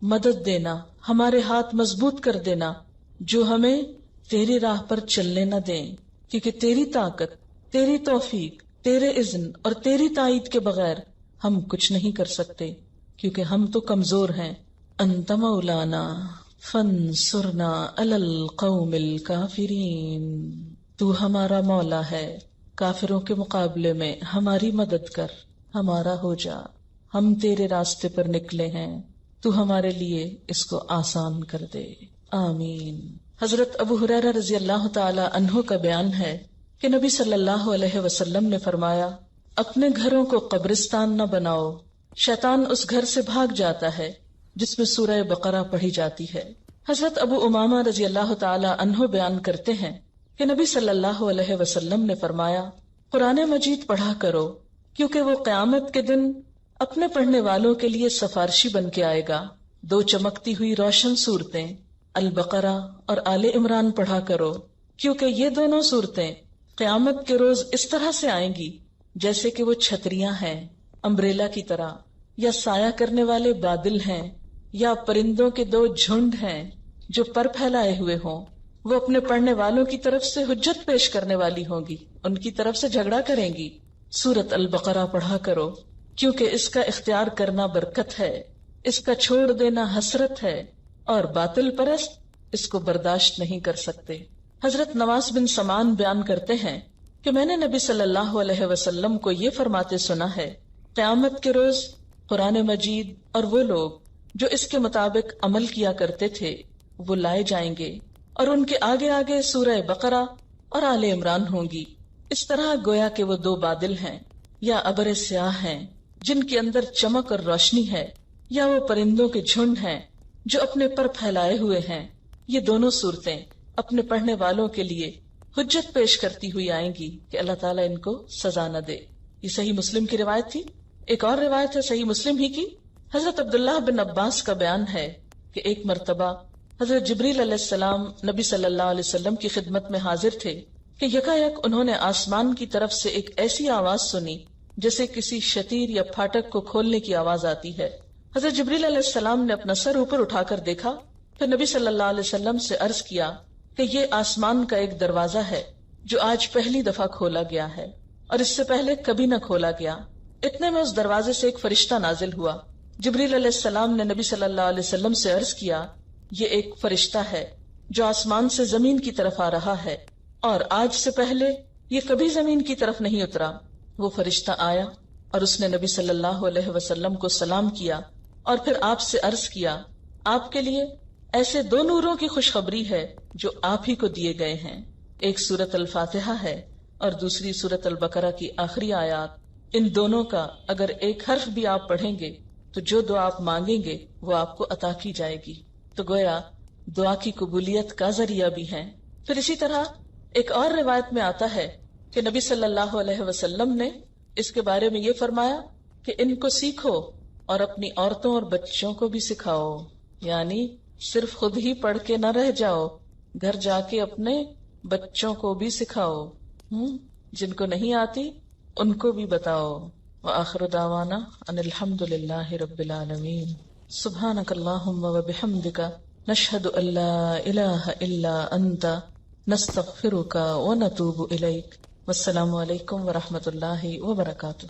مدد دینا، ہمارے ہاتھ مضبوط کر دینا جو ہمیں تیری راہ پر چلنے نہ دیں، کیونکہ تیری طاقت، تیری توفیق، تیرے اذن اور تیری تائید کے بغیر ہم کچھ نہیں کر سکتے، کیونکہ ہم تو کمزور ہیں۔ انت مولانا فانصرنا علی القوم الکافرین، تو ہمارا مولا ہے، کافروں کے مقابلے میں ہماری مدد کر، ہمارا ہو جا، ہم تیرے راستے پر نکلے ہیں، تو ہمارے لیے اس کو آسان کر دے، آمین۔ حضرت ابو ہریرہ رضی اللہ تعالی عنہ کا بیان ہے کہ نبی صلی اللہ علیہ وسلم نے فرمایا، اپنے گھروں کو قبرستان نہ بناؤ، شیطان اس گھر سے بھاگ جاتا ہے جس میں سورہ بقرہ پڑھی جاتی ہے۔ حضرت ابو امامہ رضی اللہ تعالی عنہ بیان کرتے ہیں کہ نبی صلی اللہ علیہ وسلم نے فرمایا، قرآن مجید پڑھا کرو، کیونکہ وہ قیامت کے دن اپنے پڑھنے والوں کے لیے سفارشی بن کے آئے گا۔ دو چمکتی ہوئی روشن صورتیں البقرہ اور آل عمران پڑھا کرو، کیونکہ یہ دونوں صورتیں قیامت کے روز اس طرح سے آئیں گی جیسے کہ وہ چھتریاں ہیں، امبریلا کی طرح، یا سایہ کرنے والے بادل ہیں، یا پرندوں کے دو جھنڈ ہیں جو پر پھیلائے ہوئے ہوں۔ وہ اپنے پڑھنے والوں کی طرف سے حجت پیش کرنے والی ہوں گی، ان کی طرف سے جھگڑا کریں گی۔ سورت البقرہ پڑھا کرو، کیونکہ اس کا اختیار کرنا برکت ہے، اس کا چھوڑ دینا حسرت ہے، اور باطل پرست اس کو برداشت نہیں کر سکتے۔ حضرت نواس بن سمان بیان کرتے ہیں کہ میں نے نبی صلی اللہ علیہ وسلم کو یہ فرماتے سنا ہے، قیامت کے روز قرآن مجید اور وہ لوگ جو اس کے مطابق عمل کیا کرتے تھے وہ لائے جائیں گے، اور ان کے آگے آگے سورہ بقرہ اور آل عمران ہوں گی، اس طرح گویا کہ وہ دو بادل ہیں یا ابر سیاہ ہیں جن کے اندر چمک اور روشنی ہے، یا وہ پرندوں کے جھنڈ ہیں جو اپنے پر پھیلائے ہوئے ہیں۔ یہ دونوں صورتیں اپنے پڑھنے والوں کے لیے حجت پیش کرتی ہوئی آئیں گی کہ اللہ تعالیٰ ان کو سزا نہ دے۔ یہ صحیح مسلم کی روایت تھی۔ ایک اور روایت ہے صحیح مسلم ہی کی، حضرت عبداللہ بن عباس کا بیان ہے کہ ایک مرتبہ حضرت جبریل علیہ السلام نبی صلی اللہ علیہ وسلم کی خدمت میں حاضر تھے کہ یکایک انہوں نے آسمان کی طرف سے ایک ایسی آواز سنی جیسے کسی شتیر یا پھاٹک کو کھولنے کی آواز آتی ہے۔ حضرت جبریل علیہ السلام نے اپنا سر اوپر اٹھا کر دیکھا، پھر نبی صلی اللہ علیہ وسلم سے عرض کیا کہ یہ آسمان کا ایک دروازہ ہے جو آج پہلی دفعہ کھولا گیا ہے اور اس سے پہلے کبھی نہ کھولا گیا۔ اتنے میں اس دروازے سے ایک فرشتہ نازل ہوا۔ جبریل علیہ السلام نے نبی صلی اللہ علیہ وسلم سے عرض کیا، یہ ایک فرشتہ ہے جو آسمان سے زمین کی طرف آ رہا ہے، اور آج سے پہلے یہ کبھی زمین کی طرف نہیں اترا۔ وہ فرشتہ آیا اور اس نے نبی صلی اللہ علیہ وسلم کو سلام کیا اور پھر آپ سے عرض کیا، آپ کے لیے ایسے دو نوروں کی خوشخبری ہے جو آپ ہی کو دیے گئے ہیں، ایک سورت الفاتحہ ہے اور دوسری سورت البقرہ کی آخری آیات۔ ان دونوں کا اگر ایک حرف بھی آپ پڑھیں گے تو جو دعا آپ مانگیں گے وہ آپ کو عطا کی جائے گی۔ تو گویا دعا کی قبولیت کا ذریعہ بھی ہیں۔ پھر اسی طرح ایک اور روایت میں آتا ہے کہ نبی صلی اللہ علیہ وسلم نے اس کے بارے میں یہ فرمایا کہ ان کو سیکھو اور اپنی عورتوں اور بچوں کو بھی سکھاؤ، یعنی صرف خود ہی پڑھ کے نہ رہ جاؤ، گھر جا کے اپنے بچوں کو بھی سکھاؤ، جن کو نہیں آتی ان کو بھی بتاؤ۔ وآخر دعوانا ان الحمد للہ رب العالمین۔ سبحانک اللہم وبحمدک، نشہد ان لا الہ الا انت، نستغفرک ونتوب الیک۔ والسلام علیکم ورحمۃ اللہ وبرکاتہ۔